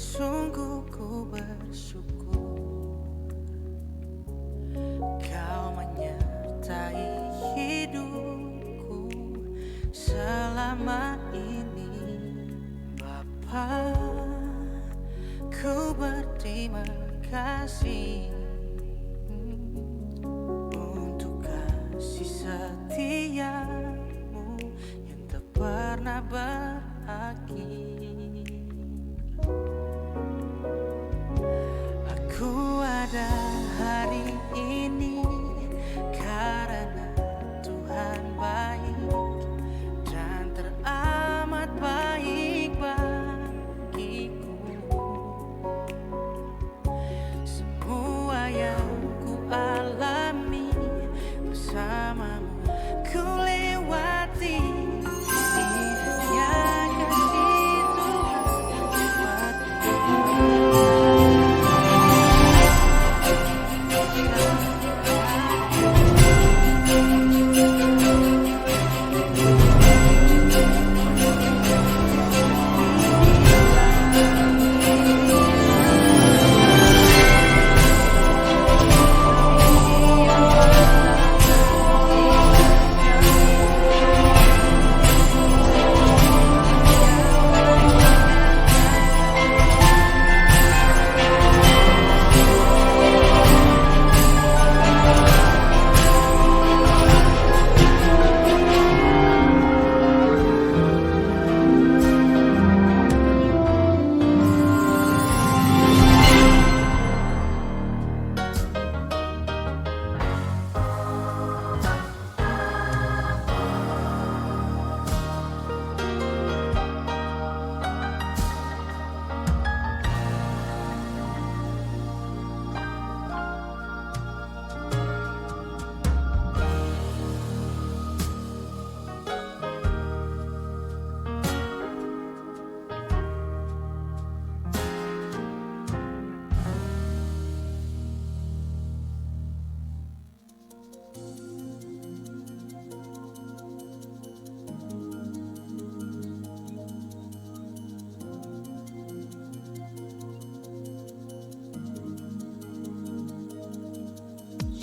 Sungguh ku bersyukur Kau menyertai hidupku selama ini Bapa, ku berterima kasih untuk kasih setiamu yang tak pernah berakhir. Aku ada hari ini karena Tuhan baik dan teramat baik bagiku. Semua yang ku alami bersamamu ku lewati. Hanya kasih Tuhan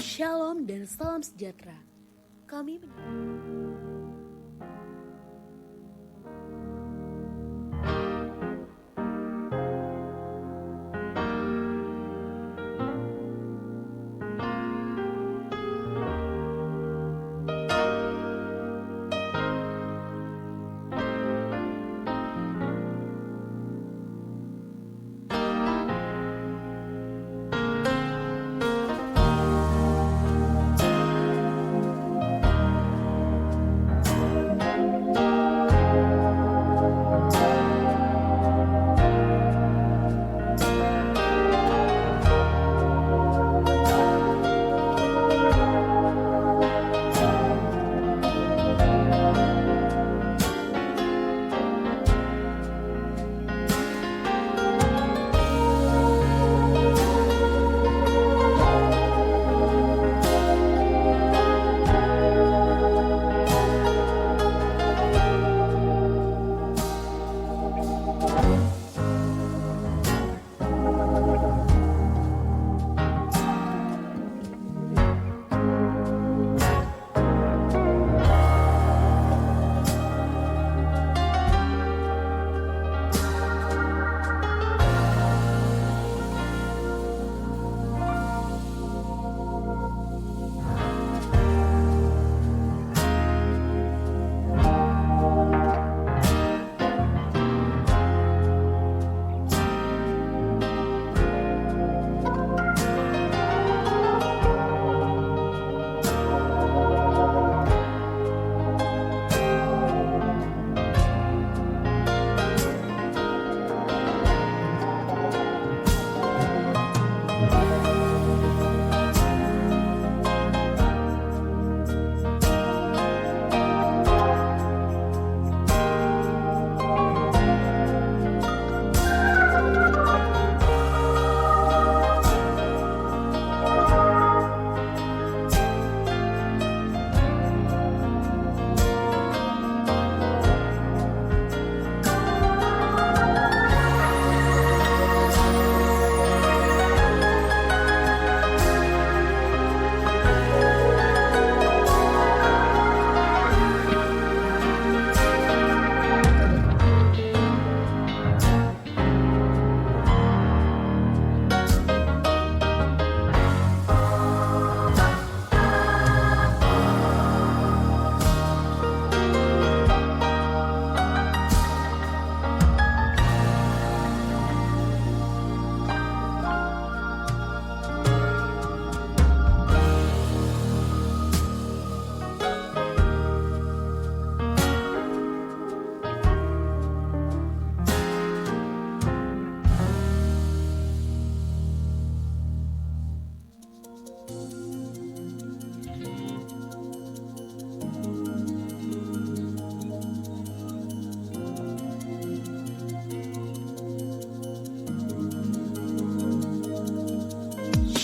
Shalom dan salam sejahtera. Kami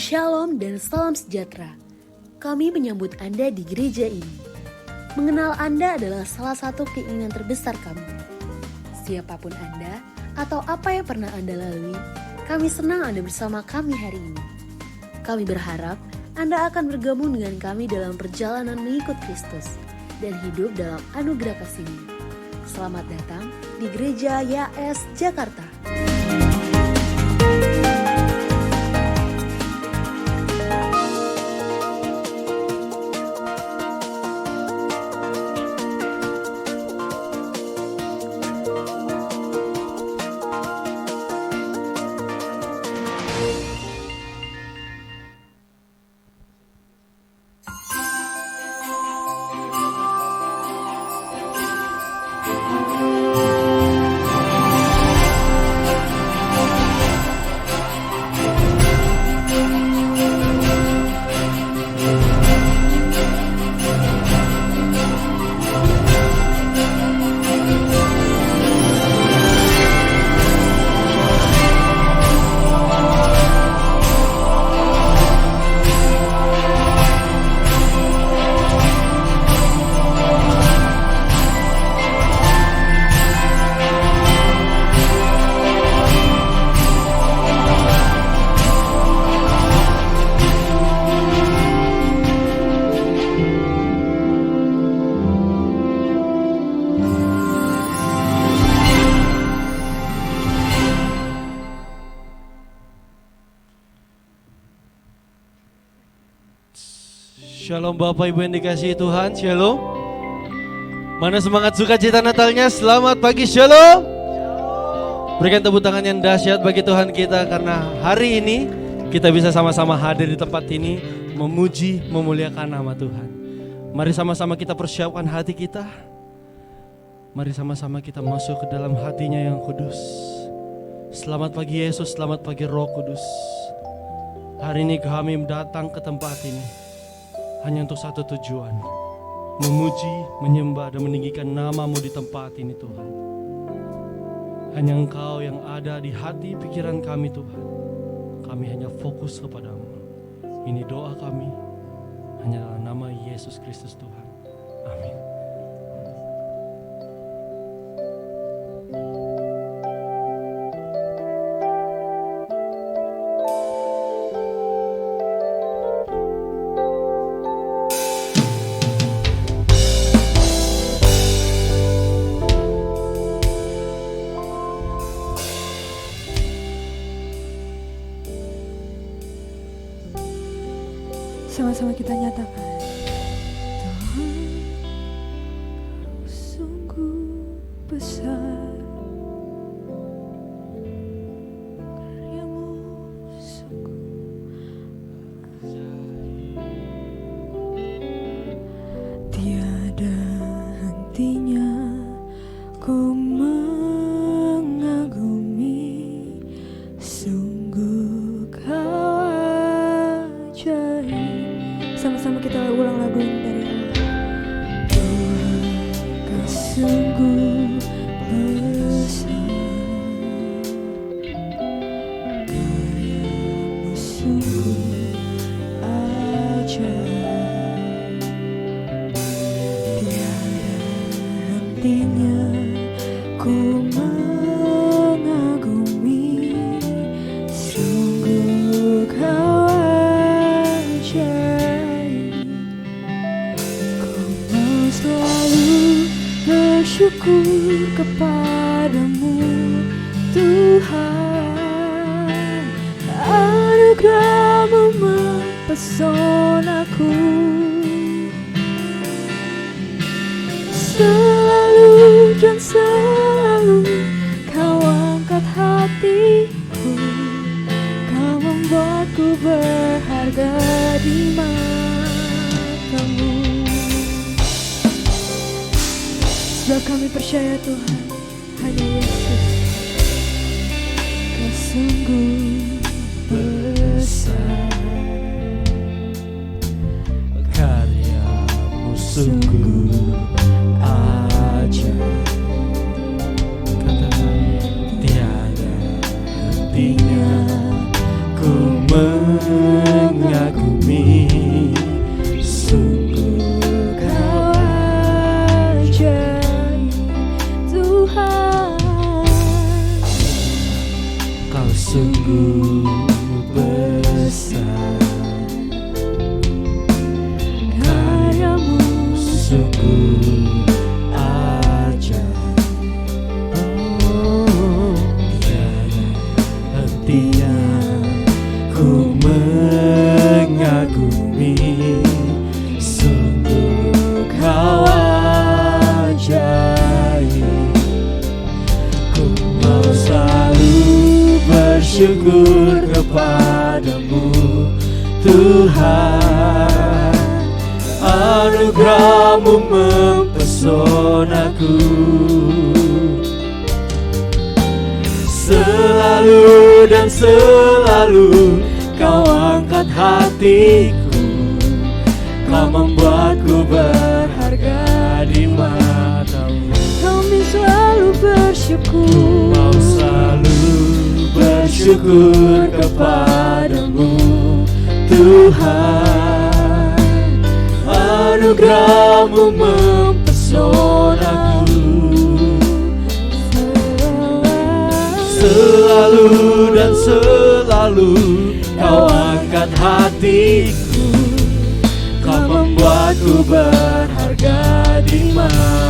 Shalom dan salam sejahtera. Kami menyambut Anda di gereja ini. Mengenal Anda adalah salah satu keinginan terbesar kami. Siapapun Anda atau apa yang pernah Anda lalui, kami senang Anda bersama kami hari ini. Kami berharap Anda akan bergabung dengan kami dalam perjalanan mengikut Kristus dan hidup dalam anugerah kasih-Nya. Selamat datang di Gereja YAS Jakarta. Shalom Bapak Ibu yang dikasihi Tuhan, Shalom. Mana semangat sukacita Natalnya? Selamat pagi, Shalom. Berikan tepuk tangan yang dahsyat bagi Tuhan kita karena hari ini kita bisa sama-sama hadir di tempat ini memuji, memuliakan nama Tuhan. Mari sama-sama kita persiapkan hati kita. Mari sama-sama kita masuk ke dalam hatinya yang kudus. Selamat pagi Yesus, selamat pagi Roh Kudus. Hari ini kami datang ke tempat ini hanya untuk satu tujuan, memuji, menyembah, dan meninggikan nama-Mu di tempat ini Tuhan. Hanya Engkau yang ada di hati pikiran kami Tuhan. Kami hanya fokus kepadamu. Ini doa kami, hanya dalam nama Yesus Kristus Tuhan. Amin. Sama-sama kita nyatakan, Tuhan sungguh besar, karya-Mu sungguh tiada hentinya. Ku mengagumi, sungguh Kau ajaib. sama-sama kita ulang lagu ini dari awal. Tuhan, Kau sungguh besar, karya-Mu sungguh ajaib. Tiada hentinya ku mengagumi, sungguh Kau ajaib. Selalu bersyukur kepadamu Tuhan, anugerah-Mu mempesonaku. Selalu dan selalu Kau angkat hatiku, Kau membuatku berharga di mata-Mu. Sebab kami percaya Tuhan, hanya Yesus, Kau sungguh besar, karya-Mu sungguh ajaib. Katakan, tiada hentinya ku sungguh besar, Karyamu sungguh ajaib. Tiada hentinya ku mengagumi, sungguh kau ajaib. Ku mau selalu bersyukur kepadamu Tuhan, anugerah-Mu mempesonaku. Selalu dan selalu kau angkat hatiku, kau membuatku berharga di mata-Mu. Kami selalu bersyukur. Mau selalu bersyukur kepadamu Tuhan, anugerah-Mu mempesonaku. Selalu dan selalu kau angkat hatiku, kau membuatku berharga di mata-Mu.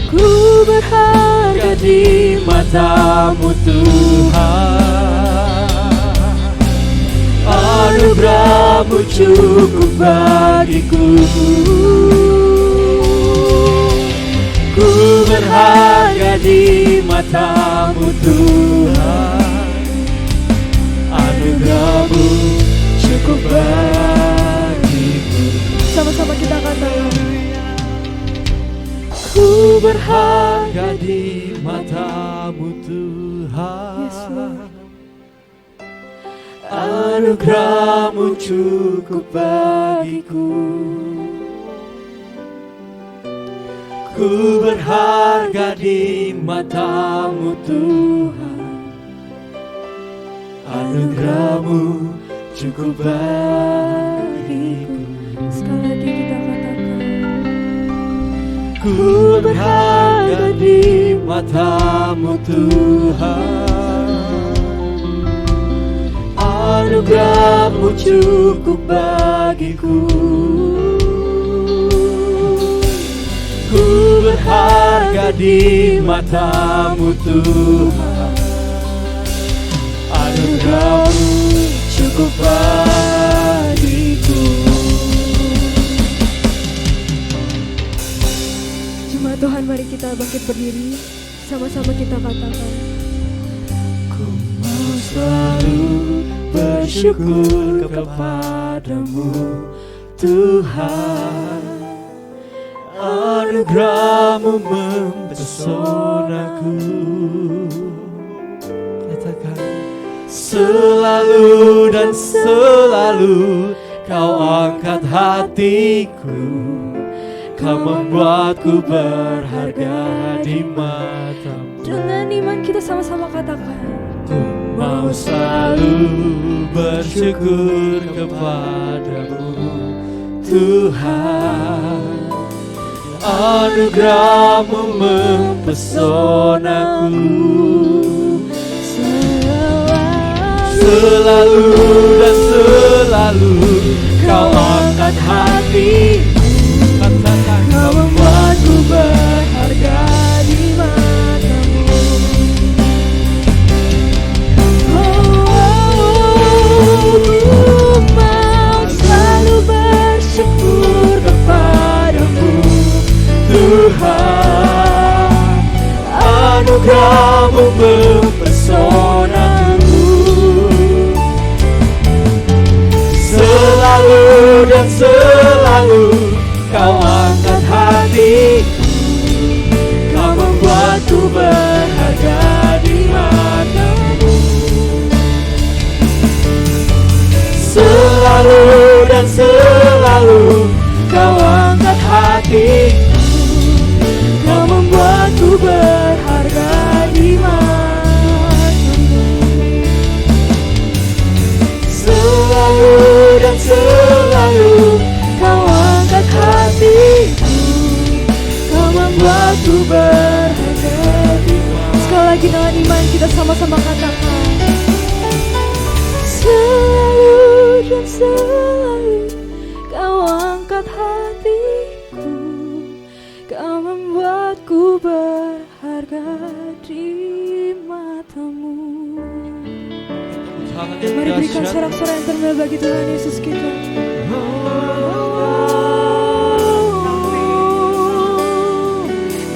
Ku berharga di mata-Mu Tuhan, anugerah-Mu cukup bagiku. Ku berharga di mata-Mu Tuhan, anugerah-Mu cukup bagiku. Sama-sama kita katakan, Ku berharga di mata-Mu Tuhan, Yes, Lord. anugerah-Mu cukup bagiku. Ku berharga di mata-Mu Tuhan, anugerah-Mu cukup bagiku. sekali lagi kita katakan, Ku berharga di mata-Mu Tuhan, anugerah-Mu cukup bagiku. Ku berharga di mata-Mu Tuhan, anugerah-Mu cukup bagiku. Jemaat Tuhan, mari kita bangkit berdiri. Sama-sama kita katakan, Ku mau selalu bersyukur kepadamu Tuhan, anugerah-Mu mempesonaku. Katakan, selalu dan selalu kau angkat hatiku, kau membuatku berharga di mata-Mu. dengan iman kita sama-sama katakan, Ku mau selalu bersyukur kepadamu Tuhan, anugerah-Mu mempesonaku. Selalu dan selalu kau angkat hatiku, katakan, kau membuatku berharga di mata-Mu. ku mau selalu bersyukur kepadamu Tuhan, anugerah-Mu mempesonaku. Selalu dan selalu kau angkat hatiku, kau membuatku berharga di mata-Mu. Selalu dan selalu kau angkat hatiku, kau membuatku berharga di mata-Mu. Selalu dan selalu kau angkat kita sama-sama katakan. Selalu dan selalu kau angkat hatiku, kau membuatku berharga di matamu. Mari berikan sorak-sorai yang ternama bagi Tuhan Yesus kita.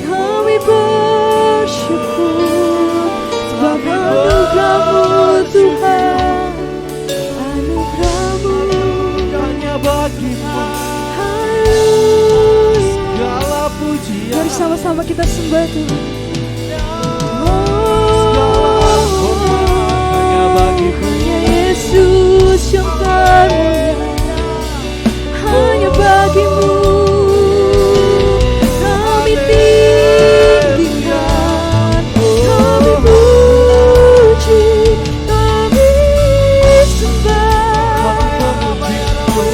Kami bersyukur sebab anugerah-Mu Tuhan, anugerah-Mu hanya bagimu segala pujian. Mari sama-sama kita sembah Tuhan. Hanya Yesus yang termulia, hanya bagimu kami tinggikan, kami puji, kami sembah.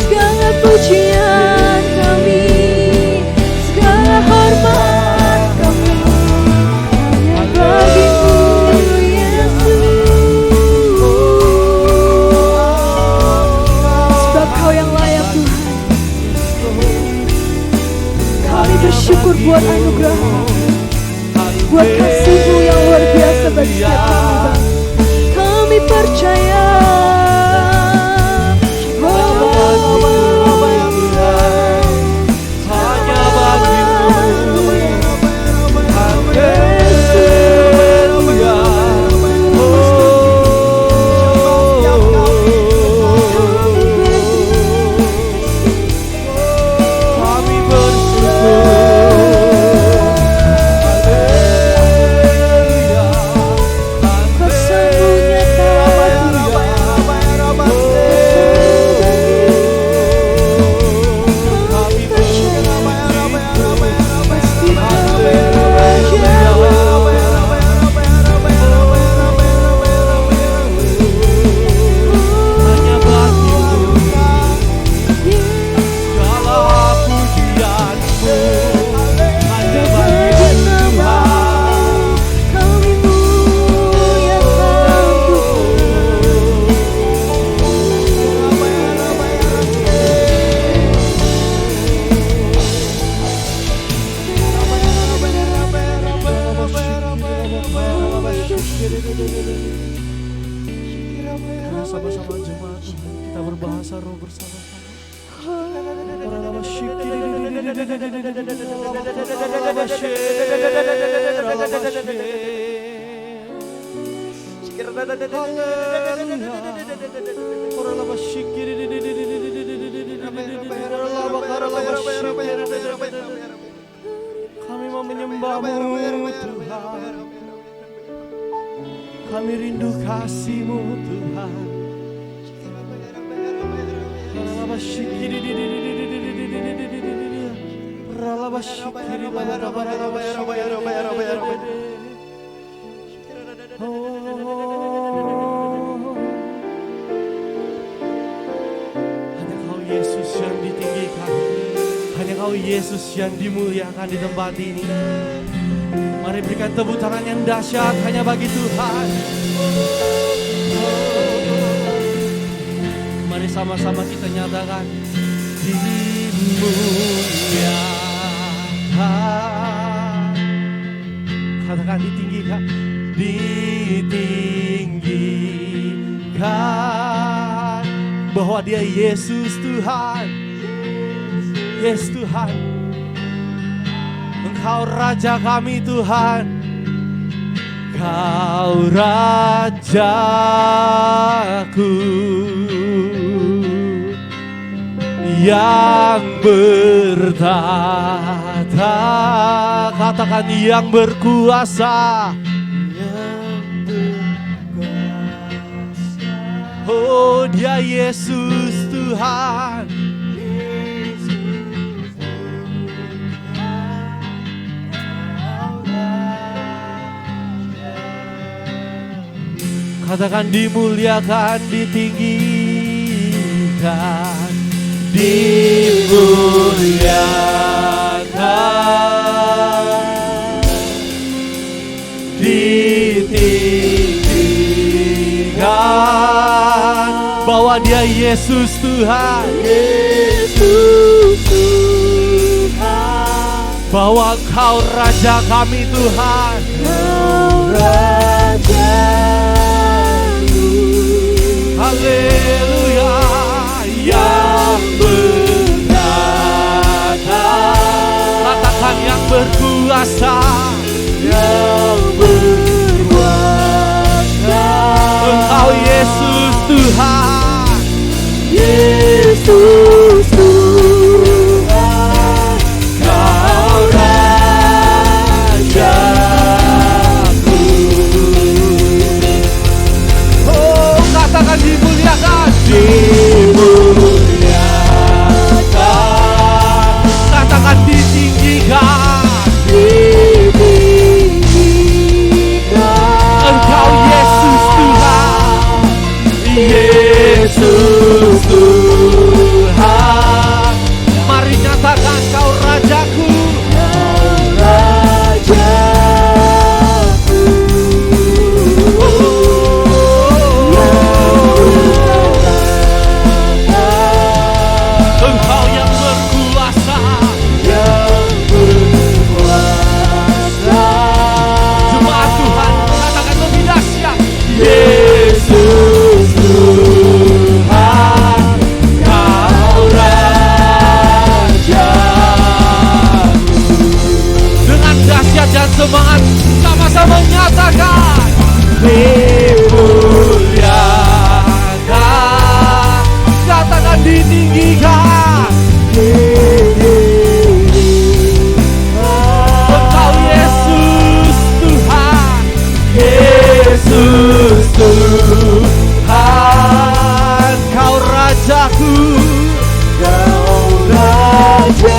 Segala pujian kami, segala hormat kami hanya bagimu Yesus. Sebab Kau yang layak Tuhan. Kami bersyukur buat anugerah-Mu, buat kasih-Mu yang luar biasa bagi setiap kami. Kami percaya Hanya bagimu, haleluya. Kami bersyukur, haleluya. Kuasa-Mu nyata, Kami bersyukur, pasti Kau hanya bagimu segala pujianmu, hanya bagimu Tuhan. Kami muliakan Sama-sama jemaat Tuhan, kita berbahasa roh bersama-sama. Kami mau menyembah-Mu Tuhan, kami rindu kasih-Mu Tuhan. Hanya Kau Yesus yang ditinggikan, hanya Kau Yesus yang dimuliakan di tempat ini. Mari berikan tepuk tangan yang dahsyat hanya bagi Tuhan. Mari sama-sama kita nyatakan dimuliakan. Katakan ditinggikan, ditinggikan, bahwa Dia Yesus Tuhan, Yesus Tuhan. Engkau Raja kami Tuhan, Kau Rajaku yang bertata, katakan yang berkuasa, oh Dia Yesus Tuhan. Katakan dimuliakan, ditinggikan, dimuliakan, ditinggikan. Katakan bahwa Dia Yesus Tuhan, Yesus Tuhan, bahwa Engkau Raja kami Tuhan. Kau Rajaku. Haleluya, yang berkata, katakan yang berkuasa, Yang berkuasa, Engkau Yesus Tuhan. Yesus Tuhan, Kau Rajaku. Oh, katakan dimuliakan, dimuliakan, katakan ditinggikan. ditinggikan. Engkau Yesus Tuhan, Yesus Tuhan, mari nyatakan Kau Rajaku. Rajaku. Engkau yang berkuasa. Yang berkuasa. Jemaat Tuhan, katakan lebih dahsyat. Yesus Tuhan, Kau Rajaku. Dengan dahsyat dan semangat sama-sama nyatakan, dimuliakan, katakan ditinggikan. Engkau Yesus Tuhan, Yesus Tuhan, Kau Rajaku. Kau Rajaku.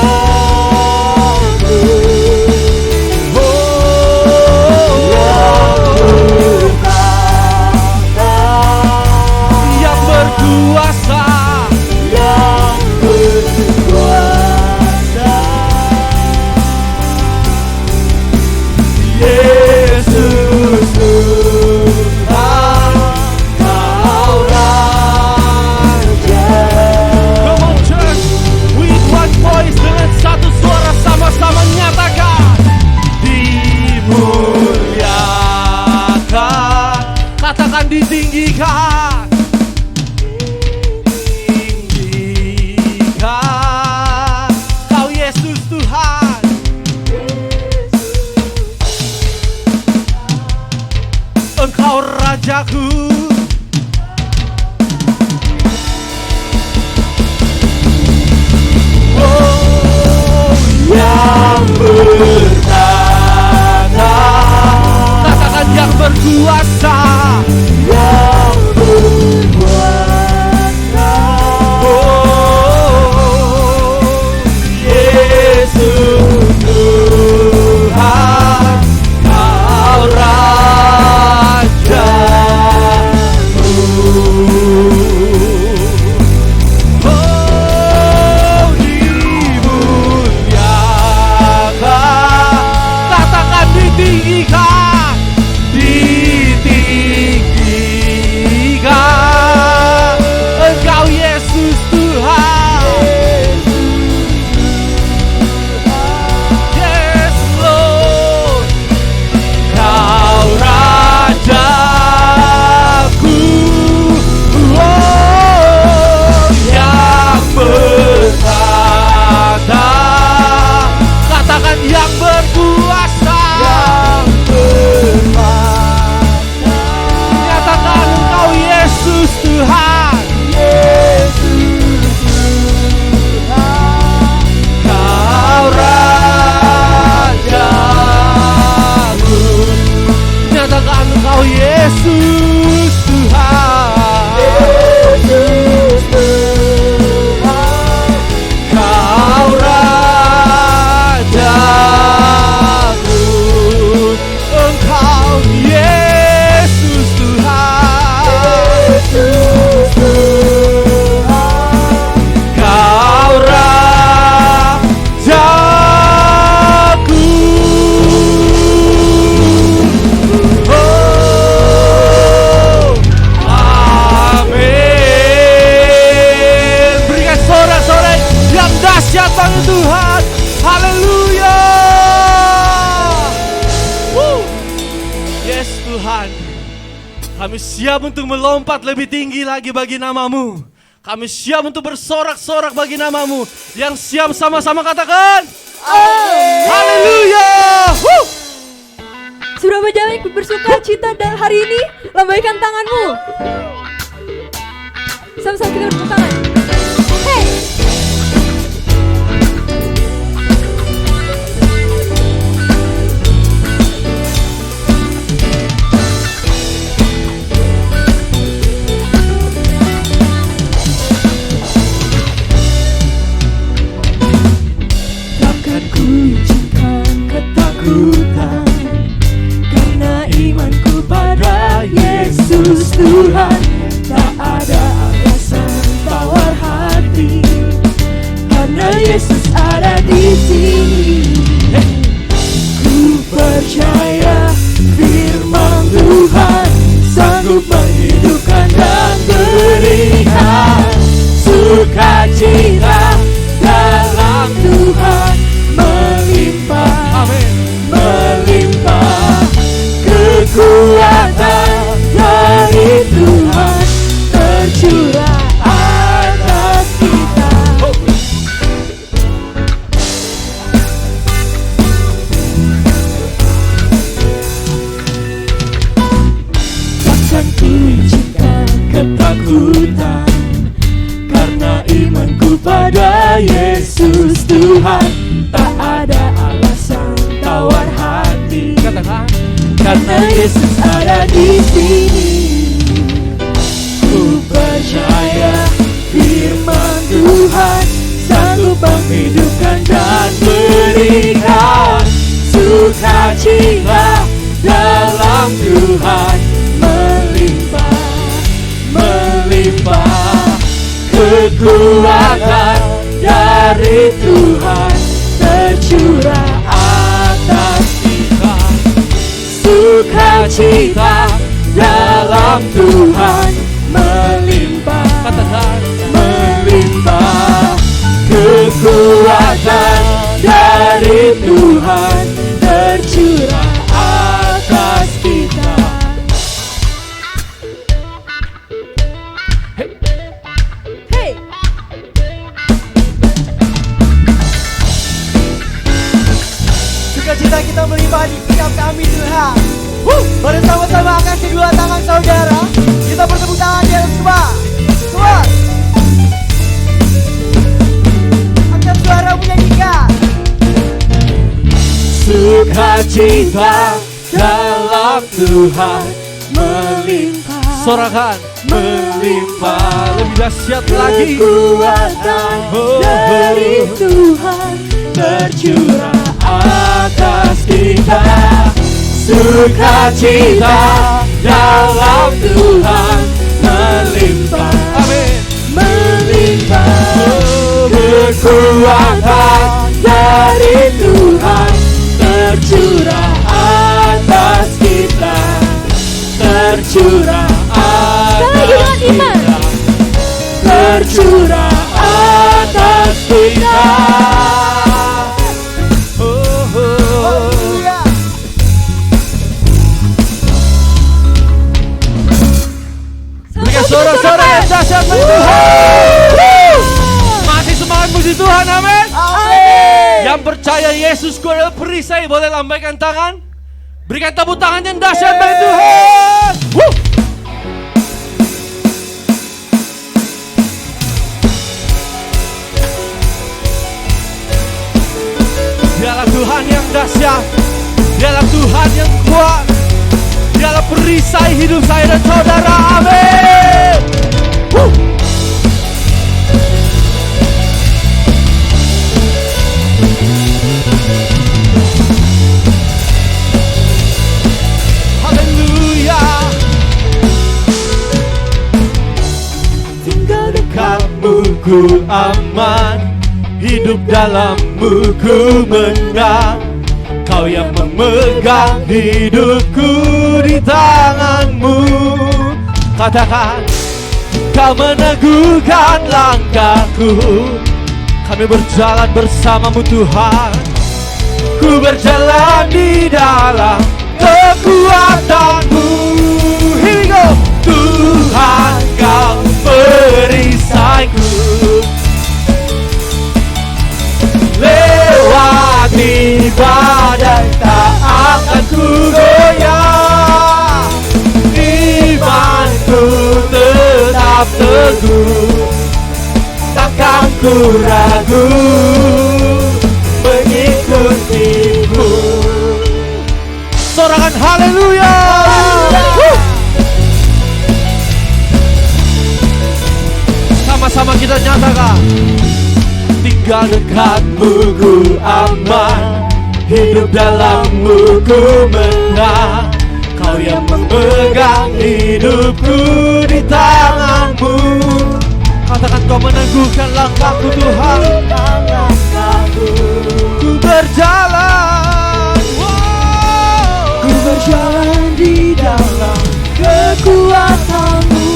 Yang berkuasa, Yang berkuasa, Yesus Tuhan, Kau Raja. come on church, with one voice, dengan satu suara sama-sama nyatakan, dimuliakan, katakan ditinggikan. Tinggikan, Kau Yesus Tuhan. Engkau Rajaku. Oh, Yang bertata, katakan yang berkuasa. Yang berkuasa, Oh, Yesus Tuhan, Kau Rajaku. Oh, dimuliakan, katakan ditinggikan, ditinggikan. Tuhan, kami siap untuk melompat lebih tinggi lagi bagi nama-Mu. Kami siap untuk bersorak-sorak bagi nama-Mu. Yang siap sama-sama katakan haleluya. Sudah berjalan bersuka cita dan hari ini lambaikan tanganmu. Sama-sama kita bertepuk tangan. Hey! Takkan ku izinkan ketakutan, karena imanku pada Yesus Tuhan. Tak ada alasan tawar hati, karena Yesus ada di sini. Ku percaya firman Tuhan sanggup menghidupkan dan berikan sukacita dalam Tuhan melimpah, melimpah kekuatan dari Tuhan tercurah atas kita. Takkan ku izinkan ketakutan, karena imanku pada Yesus Tuhan. Tak ada alasan tawar hati, karena Yesus ada di sini. Ku percaya firman Tuhan sanggup menghidupkan dan berikan sukacita dalam Tuhan melimpah, melimpah kekuatan dari Tuhan tercurah atas kita. Sukacita dalam Tuhan melimpah, katakan melimpah kekuatan dari Tuhan tercurah atas kita. Hey! Sukacita kita melimpah di setiap kami Tuhan. Bersama-sama angkat kedua tangan saudara, kita bertepuk tangan di atas semua. Semua angkat suara menyanyikan. Sukacita dalam Tuhan melimpah, Sorakan, melimpah lebih dahsyat lagi. kekuatan dari Tuhan tercurah atas kita. Sukacita dalam Tuhan melimpah, Amin. melimpah kekuatan dari Tuhan tercurah atas kita, tercurah atas kita, tercurah atas kita. Haleluya. Berikan sorak-sorak yang dahsyat bagi Tuhan. Masih semangat puji Tuhan, amin. Amin. Yang percaya Yesusku adalah perisai, boleh lambaikan tangan. Berikan tepuk tangan yang dahsyat bagi Tuhan. Dialah Tuhan yang dahsyat, dialah Tuhan yang kuat, dialah perisai hidup saya dan saudara, amin. Haleluya. Tinggal Dekatmu ku aman, hidup dalammu ku menang. Kau yang memegang hidupku di tanganmu. Katakan, kau meneguhkan langkahku. Kami berjalan bersamamu Tuhan. Ku berjalan di dalam kekuatanmu. bersorakan haleluya. Sama-sama kita nyatakan, tinggal dekatmu ku aman, hidup dalammu ku menang. Kau yang memegang hidupku di tanganmu. Katakan kau meneguhkan langkahku Tuhan. Ku berjalan, Ku berjalan di dalam kekuatan-Mu.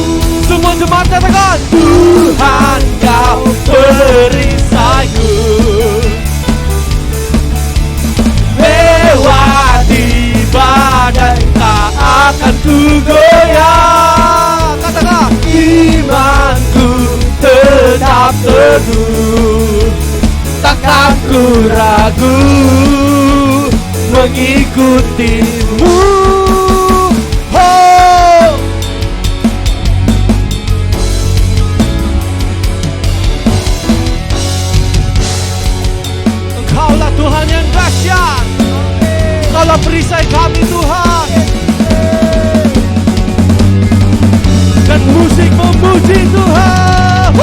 semua jemaat katakan, Tuhan kau perisaiku. Lewati badai tak akan ku goyah. Katakan, imanku tetap teguh, takkan ku ragu mengikutimu. Oh, Engkaulah Tuhan yang dahsyat, Engkaulah perisai kami Tuhan. Dan musik memuji Tuhan.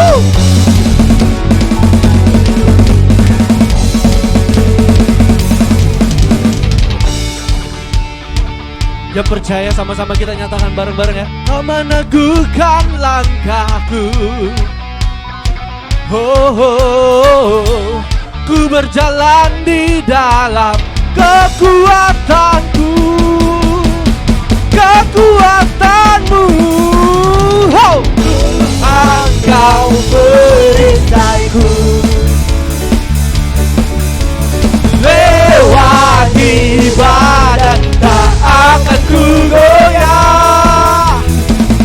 Yang percaya sama-sama kita nyatakan bareng-bareng ya. Kau meneguhkan langkahku. Ku berjalan di dalam kekuatanku, kekuatanmu. Engkau perisaiku. Lewati badai tak akan ku goyah.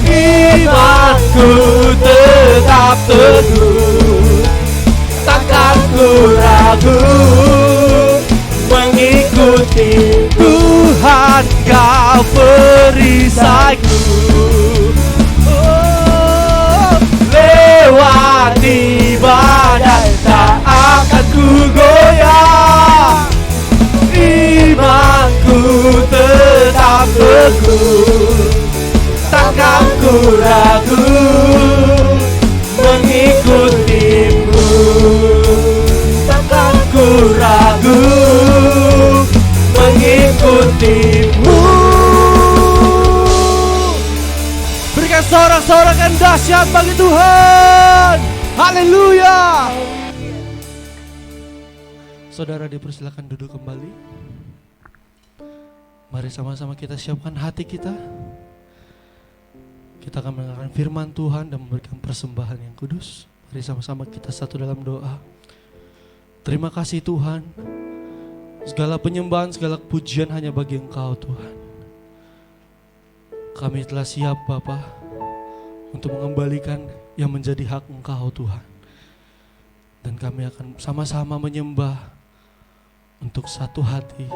Imanku tetap teguh, takkan ku ragu mengikuti Tuhan kau perisaiku. Oh, lewati badai tak akan ku goyah. Imanku tetap teguh, takkan ku ragu mengikutimu. Takkan ku ragu mengikutimu. Berikan sorak-sorakan dahsyat bagi Tuhan. Haleluya. Saudara dipersilakan duduk kembali. Mari sama-sama kita siapkan hati kita. Kita akan mendengarkan firman Tuhan dan memberikan persembahan yang kudus. Mari sama-sama kita satu dalam doa. Terima kasih Tuhan. Segala penyembahan, segala pujian hanya bagi Engkau Tuhan. Kami telah siap Bapa untuk mengembalikan yang menjadi hak Engkau Tuhan. Dan kami akan sama-sama menyembah untuk satu hati,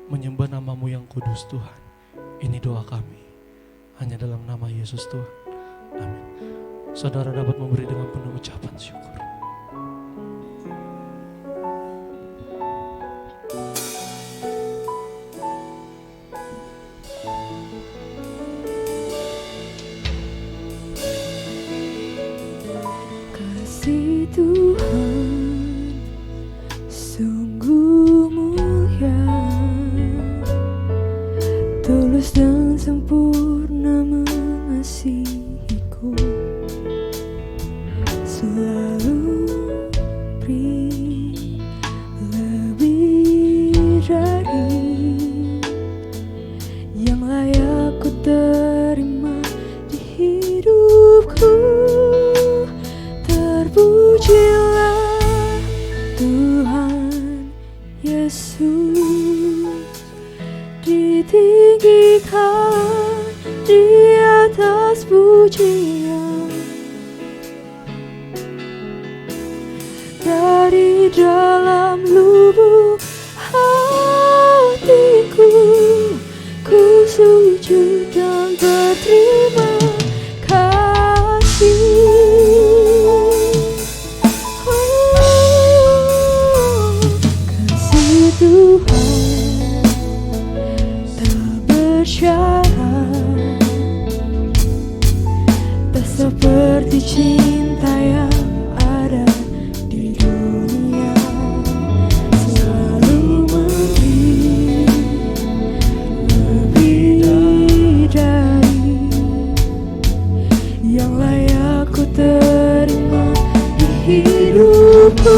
menyembah nama-Mu yang kudus Tuhan. Ini doa kami, hanya dalam nama Yesus Tuhan. Amin. Saudara dapat memberi dengan penuh ucapan syukur. Kasih Tuhan sungguh mulia, tulus dan sempurna mengasihiku, selalu beri lebih dari yang layak ku terima di hidupku. Terpujilah Tuhan Yesus, ditinggikan di atas pujian. Dari dalam lubuk hatiku, ku sujud dan berterima kasih. Kasih Tuhan bersyarat, tak seperti cinta yang ada di dunia. Selalu memberi lebih dari yang layak ku terima di hidupku.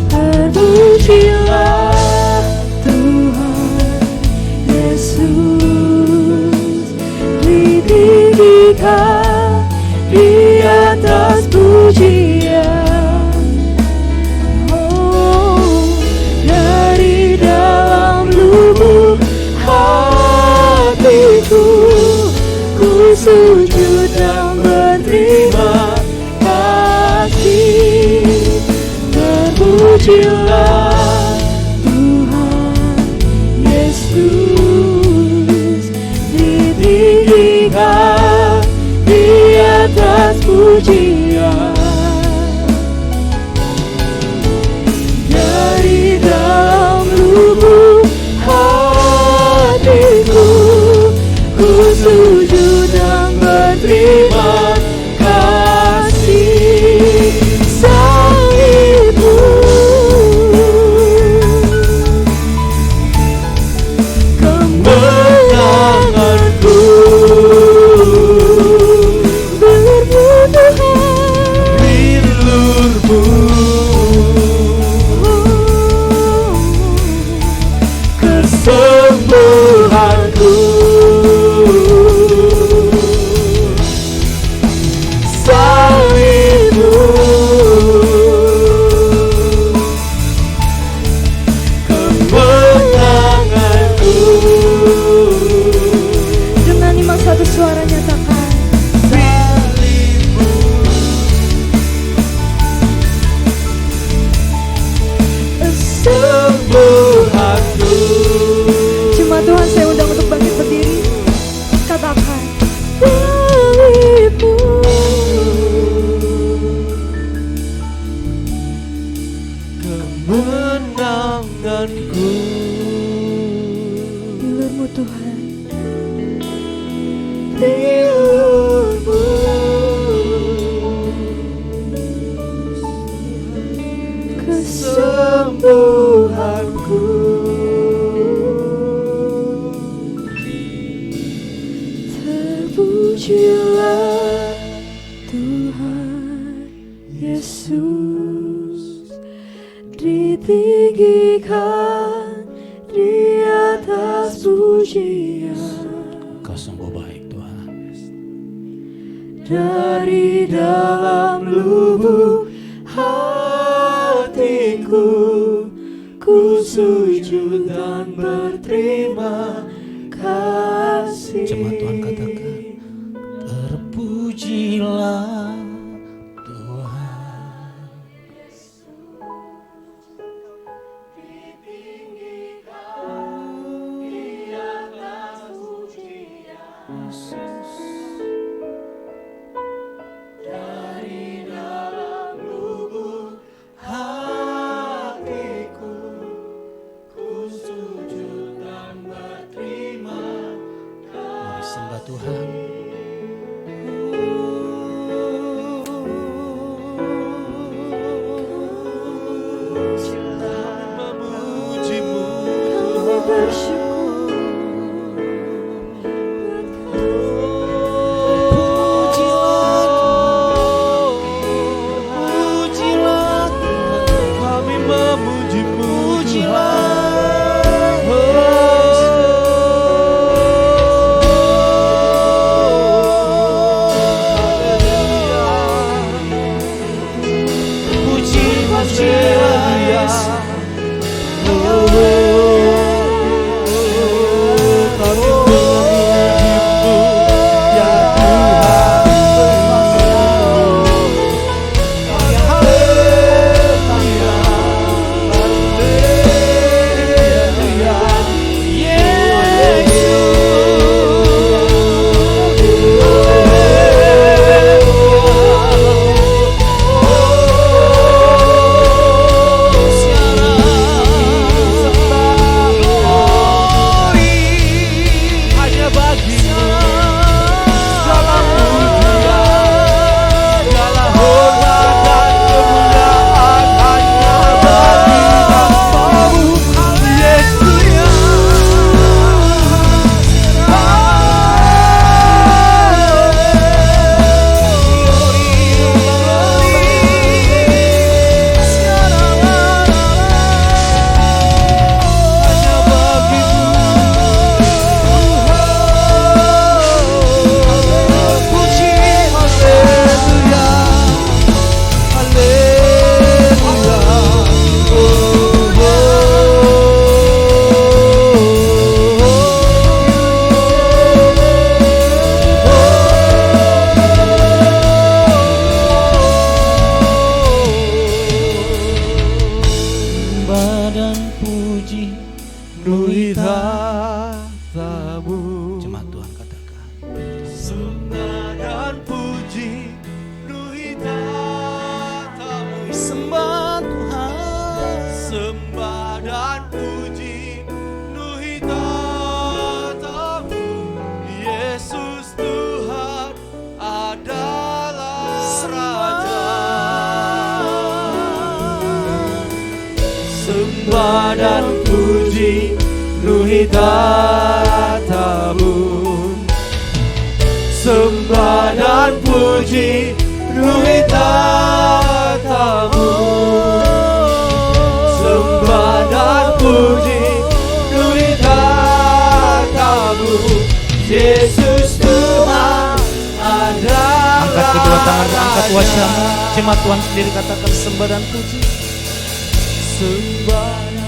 Terpujilah Tuhan Yesus, ditinggikan di atas pujian. Oh, dari dalam lubuk hatiku, ku sujud dan berterima kasih. Terpujilah Tuhan Yesus, ditinggikan di atas pujian. Dari dalam lubuk hatiku, ku sujud dan berterima kasih. Salibmu kemenanganku, bilurmu Tuhan, bilurmu, kesembuhanku. Salibmu kemenanganku. Dengan iman satu suara nyatakan, salibmu kesembuhanku. Jemaat Tuhan, saya undang untuk bangkit berdiri. Katakan, salibmu kemenanganku. bilurmu Tuhan, bilurmu, kesembuhanku. Terpujilah Tuhan Yesus, ditinggikan di atas pujian. Kau sungguh baik Tuhan. Dari dalam lubuk hatiku, ku sujud dan berterima kasih. Jemaat Tuhan katakan, terpujilah Tuhan. Dari dalam lubuk hatiku, ku sujud dan berterima Mari sembah Tuhan. Memujimu, kami bersyukur. kami memujimu Tuhan. dan puji Ruhitatamu. Sembah dan puji Ruhitatamu. Sembah dan puji Ruhitatamu. Yesus Tuhan adalah. Angkat kedua tanganmu, angkat wajahmu. Jemaat Tuhan sendiri katakan sembah dan puji. Sembah dan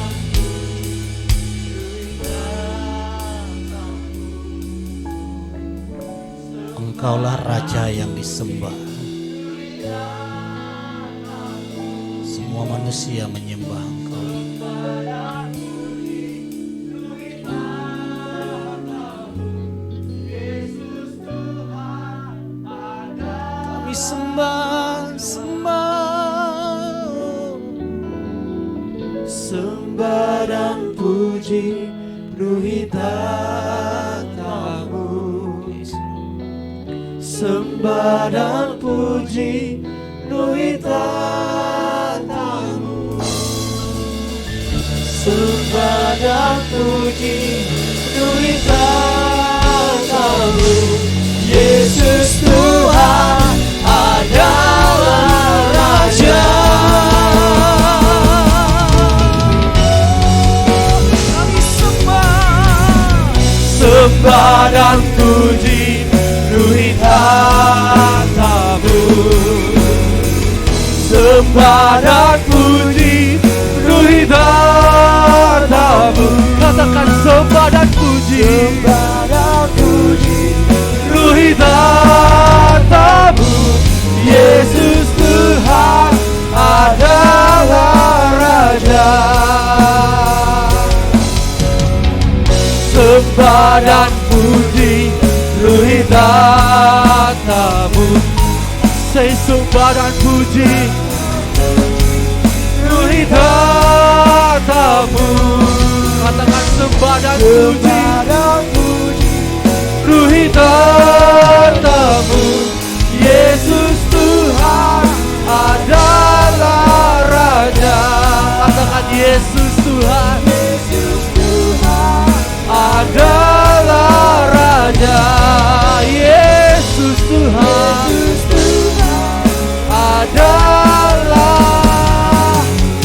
Engkaulah Raja yang disembah. Semua manusia menyembah Engkau. Kami sembah, sembah dan puji Ruhitatamu. Sembah dan puji Ruhitatamu. Sembah dan puji Ruhitatamu. Yesus Tuhan adalah Raja. Sembah dan puji Ruhitatamu. Sembah dan puji Ruhitatamu. Katakan sembah dan puji. Sembah dan puji Ruhitatamu. Yesus Tuhan adalah Raja. Sembah dan puji Ruhitatamu. Say sembah dan puji Ruhitatamu. Katakan sembah dan puji Ruhitatamu. Yesus Tuhan adalah Raja. Katakan Yesus Tuhan adalah Raja. Yesus Tuhan adalah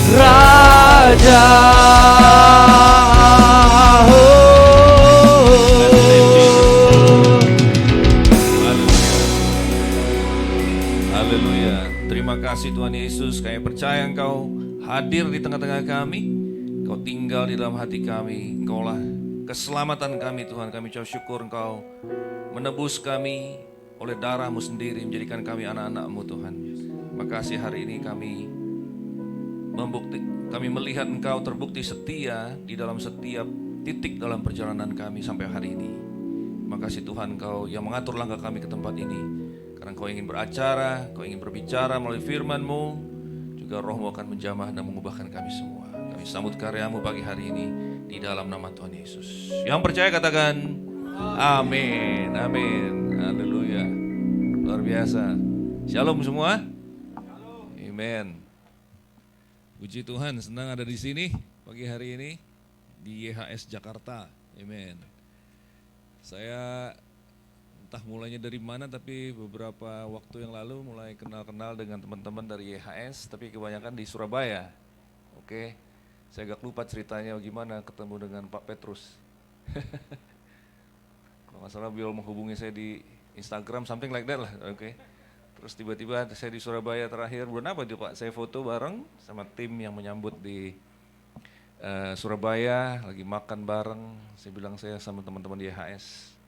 Raja. Haleluya. Terima kasih Tuhan Yesus, kami percaya Engkau hadir di tengah-tengah kami. Engkau tinggal di dalam hati kami. Engkaulah keselamatan kami Tuhan. Kami ucap syukur Engkau menebus kami oleh darah-Mu sendiri, menjadikan kami anak-anak-Mu Tuhan. Makasih hari ini kami melihat Engkau terbukti setia di dalam setiap titik dalam perjalanan kami sampai hari ini. Makasih Tuhan Engkau yang mengatur langkah kami ke tempat ini. Karena Engkau ingin beracara, Engkau ingin berbicara melalui firman-Mu, juga Roh-Mu akan menjamah dan mengubahkan kami semua. Kami sambut karya-Mu pagi hari ini di dalam nama Tuhan Yesus. Yang percaya katakan amin, amin, haleluya. Luar biasa. Shalom semua. Amin. Puji Tuhan, senang ada di sini pagi hari ini di YHS Jakarta. Amin. Saya entah mulainya dari mana, tapi beberapa waktu yang lalu mulai kenal-kenal dengan teman-teman dari YHS, tapi kebanyakan di Surabaya. Oke, saya agak lupa ceritanya gimana ketemu dengan Pak Petrus. Kalau nggak salah beliau menghubungi saya di Instagram, something like that lah. Oke. Terus tiba-tiba saya di Surabaya terakhir, bulan apa itu Pak? Saya foto bareng sama tim yang menyambut di Surabaya, lagi makan bareng. Saya bilang saya sama teman-teman di YHS.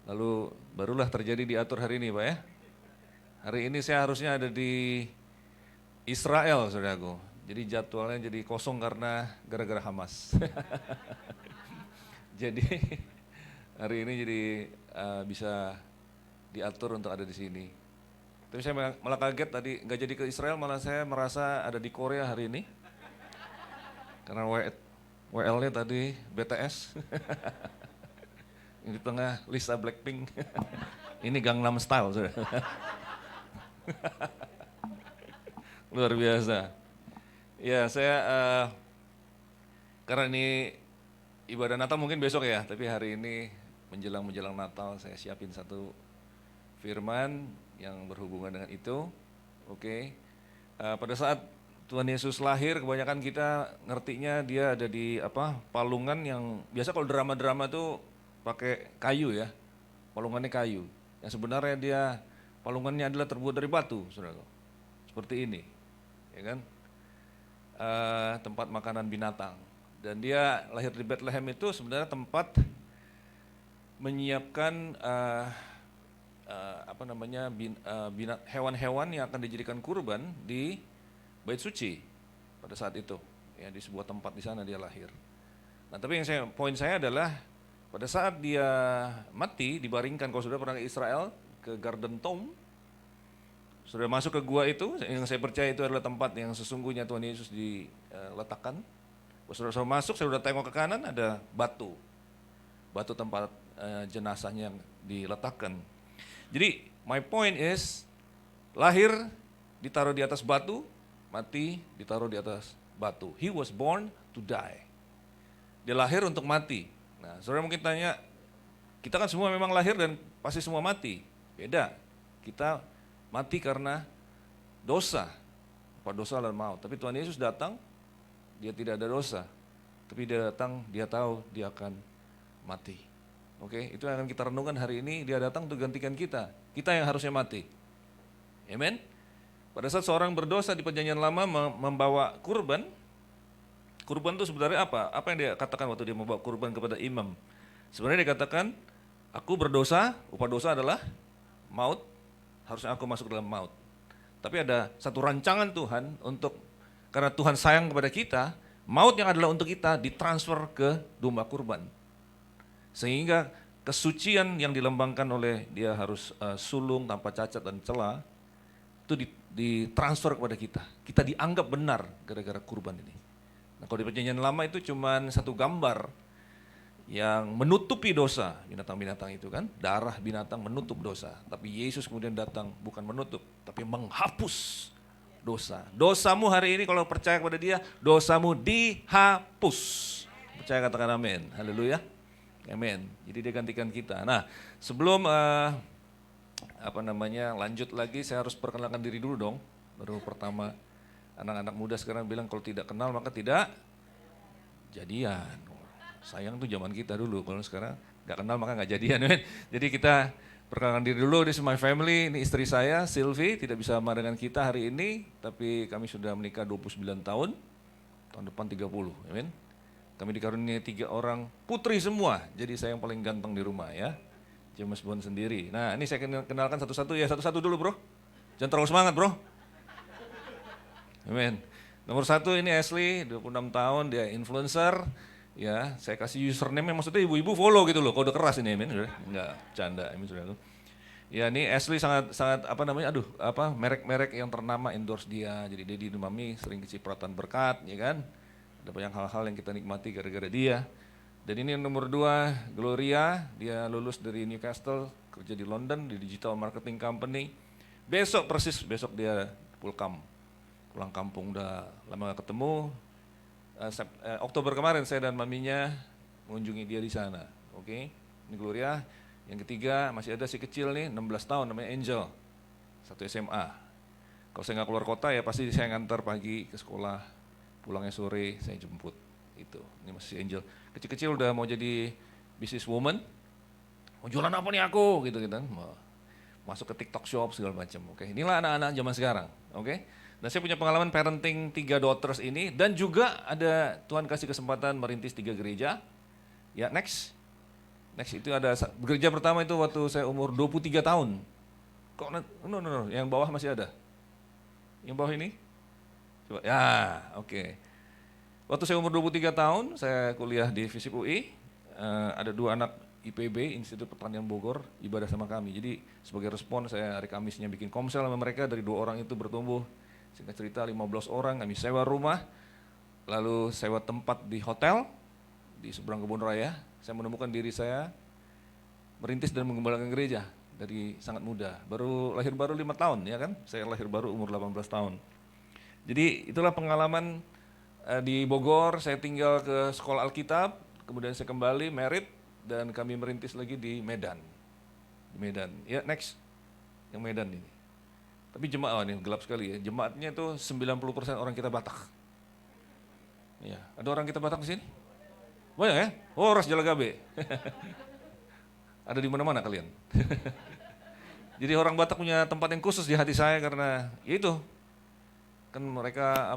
Lalu barulah terjadi diatur hari ini Pak ya. Hari ini saya harusnya ada di Israel saudaraku. Jadi jadwalnya jadi kosong karena gara-gara Hamas. Jadi hari ini jadi bisa diatur untuk ada di sini. Tapi saya malah kaget tadi nggak jadi ke Israel, malah saya merasa ada di Korea hari ini. Karena WL-nya tadi BTS. Di tengah Lisa Blackpink. Ini Gangnam Style sudah. Luar biasa. Ya, saya karena ini ibadah Natal mungkin besok ya, tapi hari ini menjelang Natal saya siapin satu firman yang berhubungan dengan itu. Oke. Pada saat Tuhan Yesus lahir, kebanyakan kita ngertinya dia ada di palungan yang biasa kalau drama-drama tuh pakai kayu ya, palungannya kayu. Yang sebenarnya dia palungannya adalah terbuat dari batu, saudara. Seperti ini, ya kan? Tempat makanan binatang. Dan dia lahir di Bethlehem itu sebenarnya tempat menyiapkan hewan-hewan yang akan dijadikan kurban di Bait Suci pada saat itu, ya di sebuah tempat di sana dia lahir. Nah, tapi poin saya adalah pada saat dia mati dibaringkan, kalau sudah pernah ke Israel ke Garden Tomb, sudah masuk ke gua itu, yang saya percaya itu adalah tempat yang sesungguhnya Tuhan Yesus diletakkan. Saudara masuk, saya sudah tengok ke kanan ada batu tempat jenazahnya yang diletakkan. Jadi my point is, lahir ditaruh di atas batu, mati ditaruh di atas batu. He was born to die. Dia lahir untuk mati. Nah, saudara mungkin tanya, kita kan semua memang lahir dan pasti semua mati. Beda, kita mati karena dosa, dosa dan maut. Tapi Tuhan Yesus datang, dia tidak ada dosa. Tapi dia datang, dia tahu dia akan mati. Oke, itu yang akan kita renungkan hari ini. Dia datang untuk gantikan kita yang harusnya mati. Amen. Pada saat seorang berdosa di Perjanjian Lama membawa kurban itu sebenarnya apa? Apa yang dia katakan waktu dia membawa kurban kepada imam? Sebenarnya dia katakan, aku berdosa, upah dosa adalah maut, harusnya aku masuk dalam maut. Tapi ada satu rancangan Tuhan karena Tuhan sayang kepada kita, maut yang adalah untuk kita ditransfer ke domba kurban. Sehingga kesucian yang dilambangkan oleh dia harus sulung tanpa cacat dan celah, itu ditransfer kepada kita. Kita dianggap benar gara-gara kurban ini. Nah, kalau di Perjanjian Lama itu cuma satu gambar yang menutupi dosa binatang-binatang itu kan, darah binatang menutup dosa. Tapi Yesus kemudian datang bukan menutup, tapi menghapus dosa. Dosamu hari ini kalau percaya kepada dia, dosamu dihapus. Percaya, katakan amin. Haleluya. Amin. Jadi dia gantikan kita. Nah, sebelum lanjut lagi, saya harus perkenalkan diri dulu dong. Baru pertama, anak-anak muda sekarang bilang kalau tidak kenal maka tidak jadian. Sayang tuh zaman kita dulu, kalau sekarang nggak kenal maka nggak jadian. Jadi kita perkenalkan diri dulu. This is my family, ini istri saya Sylvie, tidak bisa sama dengan kita hari ini, tapi kami sudah menikah 29 tahun, tahun depan 30, amin. Kami dikaruniai 3 orang putri semua, jadi saya yang paling ganteng di rumah ya. James Bond sendiri. Nah, ini saya kenalkan satu-satu ya, satu-satu dulu bro. Jangan terlalu semangat bro. Amin. Nomor 1 ini Ashley, 26 tahun, dia influencer. Ya, saya kasih username, maksudnya ibu-ibu follow gitu loh, kode keras ini, amin. Enggak, canda, amin saudara. Ya, ini Ashley sangat merek-merek yang ternama endorse dia. Jadi Daddy dan Mami sering kecipratan berkat, ya kan. Ada banyak hal-hal yang kita nikmati gara-gara dia. Dan ini yang nomor 2, Gloria, dia lulus dari Newcastle, kerja di London, di digital marketing company. Besok dia pulang kampung, udah lama gak ketemu. Oktober kemarin saya dan maminya mengunjungi dia di sana. Oke, ini Gloria. Yang ketiga masih ada si kecil nih, 16 tahun, namanya Angel, 1 SMA. Kalau saya nggak keluar kota ya pasti saya ngantar pagi ke sekolah, pulangnya sore saya jemput. Itu, ini masih si Angel. Kecil-kecil udah mau jadi business woman, mau jualan apa nih aku, gitu. Masuk ke TikTok shop segala macam. Oke, inilah anak-anak zaman sekarang. Oke. Dan saya punya pengalaman parenting 3 daughters ini, dan juga ada Tuhan kasih kesempatan merintis 3 gereja. Ya, next itu ada gereja pertama itu waktu saya umur 23 tahun. Kok no, yang bawah masih ada? Yang bawah ini? Coba, ya, oke. Waktu saya umur 23 tahun, saya kuliah di FISIP UI, ada 2 anak IPB, Institut Pertanian Bogor, ibadah sama kami. Jadi sebagai respon saya hari Kamisnya bikin komsel sama mereka, dari 2 orang itu bertumbuh. Singkat cerita 15 orang, kami sewa rumah, lalu sewa tempat di hotel, di seberang Kebun Raya. Saya menemukan diri saya merintis dan mengembalakan gereja dari sangat muda. Lahir baru 5 tahun ya kan, saya lahir baru umur 18 tahun. Jadi itulah pengalaman di Bogor, saya tinggal ke sekolah Alkitab, kemudian saya kembali merit dan kami merintis lagi di Medan. Di Medan. Ya, next. Yang Medan ini. Tapi jemaat, ini gelap sekali ya. Jemaatnya itu 90% orang kita Batak. Ya, ada orang kita Batak di sini? Banyak ya? Oh, Ras Jalagabe. Ada di mana-mana kalian. Jadi orang Batak punya tempat yang khusus di hati saya karena ya itu. Kan mereka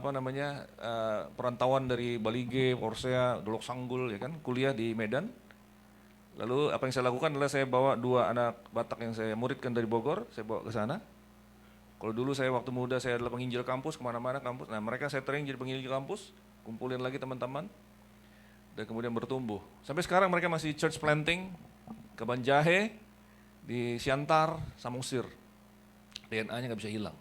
perantauan dari Balige, Porsea, Dolok Sanggul ya kan, kuliah di Medan. Lalu apa yang saya lakukan adalah saya bawa 2 anak Batak yang saya muridkan dari Bogor, saya bawa ke sana. Kalau dulu saya waktu muda saya adalah penginjil kampus, kemana-mana kampus. Nah mereka saya training jadi penginjil kampus, kumpulin lagi teman-teman. Dan kemudian bertumbuh. Sampai sekarang mereka masih church planting, Kebon Jahe, di Siantar, Samosir. DNA-nya nggak bisa hilang.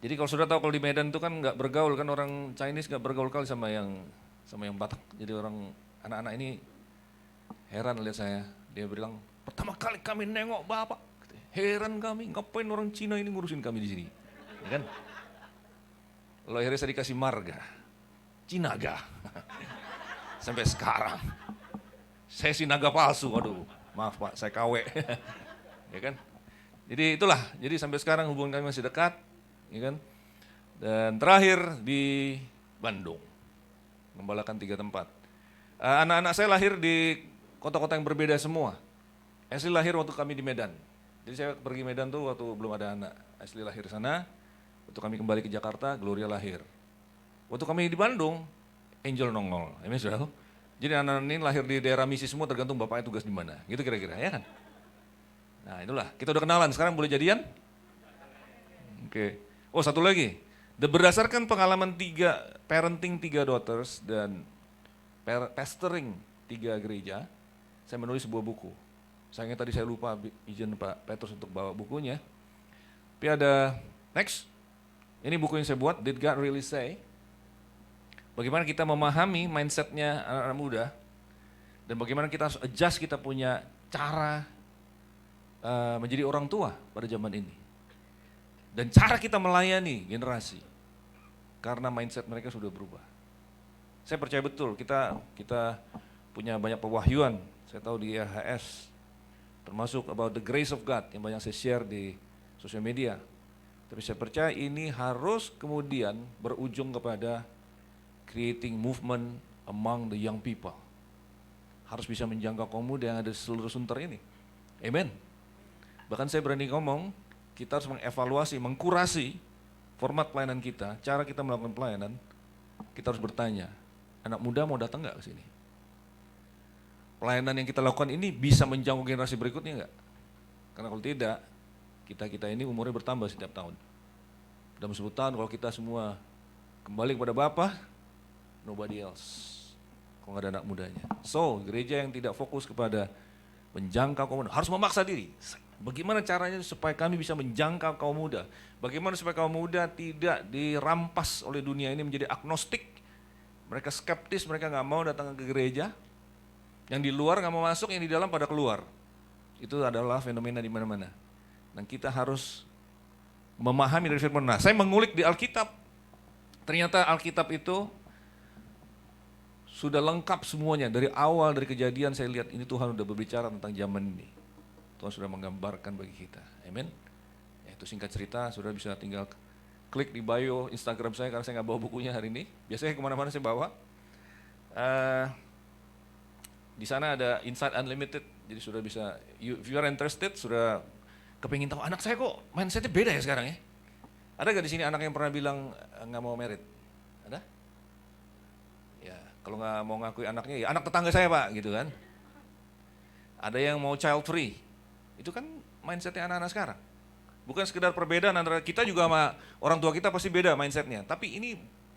Jadi kalau sudah tahu kalau di Medan itu kan nggak bergaul kan orang Chinese nggak bergaul kali sama yang Batak. Jadi orang anak-anak ini heran lihat saya. Dia bilang pertama kali kami nengok bapak, heran kami ngapain orang Cina ini ngurusin kami di sini, ya kan? Lalu akhirnya saya dikasih marga, Cinaga. Sampai sekarang saya si naga palsu, aduh. Maaf Pak, saya KW. Ya kan? Jadi itulah, jadi sampai sekarang hubungan kami masih dekat, ya kan? Dan terakhir di Bandung, membalakan 3 tempat. Anak-anak saya lahir di kota-kota yang berbeda semua. Asli lahir waktu kami di Medan. Jadi saya pergi Medan tuh waktu belum ada anak. Asli lahir di sana, waktu kami kembali ke Jakarta, Gloria lahir. Waktu kami di Bandung, Angel nongol. Ini sudah tahu? Jadi anak-anak ini lahir di daerah misi semua tergantung bapaknya tugas di mana. Gitu kira-kira, ya kan? Nah itulah, kita udah kenalan, sekarang boleh jadian? Oke. Oh satu lagi, berdasarkan pengalaman parenting 3 daughters dan pastoring 3 gereja, saya menulis sebuah buku. Sayangnya tadi saya lupa izin Pak Petrus untuk bawa bukunya. Tapi ada, next, ini buku yang saya buat, Did God Really Say? Bagaimana kita memahami mindsetnya anak-anak muda, dan bagaimana kita harus adjust kita punya cara menjadi orang tua pada zaman ini. Dan cara kita melayani generasi, karena mindset mereka sudah berubah. Saya percaya betul, kita punya banyak pewahyuan, saya tahu di IHS, termasuk about the grace of God yang banyak saya share di sosial media. Tapi saya percaya ini harus kemudian berujung kepada creating movement among the young people. Harus bisa menjangkau kaum muda yang ada di seluruh Sunter ini. Amen. Bahkan saya berani ngomong, kita harus mengevaluasi, mengkurasi format pelayanan kita, cara kita melakukan pelayanan. Kita harus bertanya, anak muda mau datang nggak ke sini? Pelayanan yang kita lakukan ini bisa menjangkau generasi berikutnya nggak? Karena kalau tidak, kita ini umurnya bertambah setiap tahun. Dalam 10 tahun kalau kita semua kembali kepada Bapa, nobody else. Kalau nggak ada anak mudanya. So, gereja yang tidak fokus kepada menjangkau kaum muda harus memaksa diri. Bagaimana caranya supaya kami bisa menjangkau kaum muda? Bagaimana supaya kaum muda tidak dirampas oleh dunia ini menjadi agnostik? Mereka skeptis, mereka nggak mau datang ke gereja. Yang di luar nggak mau masuk, yang di dalam pada keluar. Itu adalah fenomena di mana-mana. Dan kita harus memahami dari firman. Nah, saya mengulik di Alkitab. Ternyata Alkitab itu sudah lengkap semuanya. Dari awal, dari kejadian saya lihat ini Tuhan sudah berbicara tentang zaman ini. Tuhan sudah menggambarkan bagi kita. Amin. Ya, itu singkat cerita, sudah bisa tinggal klik di bio Instagram saya karena saya nggak bawa bukunya hari ini. Biasanya kemana-mana saya bawa. Di sana ada Insight Unlimited, jadi sudah bisa, if you are interested, sudah kepingin tahu anak saya kok mindsetnya beda ya sekarang ya. Ada gak di sini anak yang pernah bilang nggak mau merit? Ada? Ya, kalau nggak mau ngakui anaknya, ya anak tetangga saya Pak, gitu kan. Ada yang mau child free, itu kan mindsetnya anak-anak sekarang. Bukan sekedar perbedaan antara kita juga sama orang tua kita pasti beda mindsetnya. Tapi ini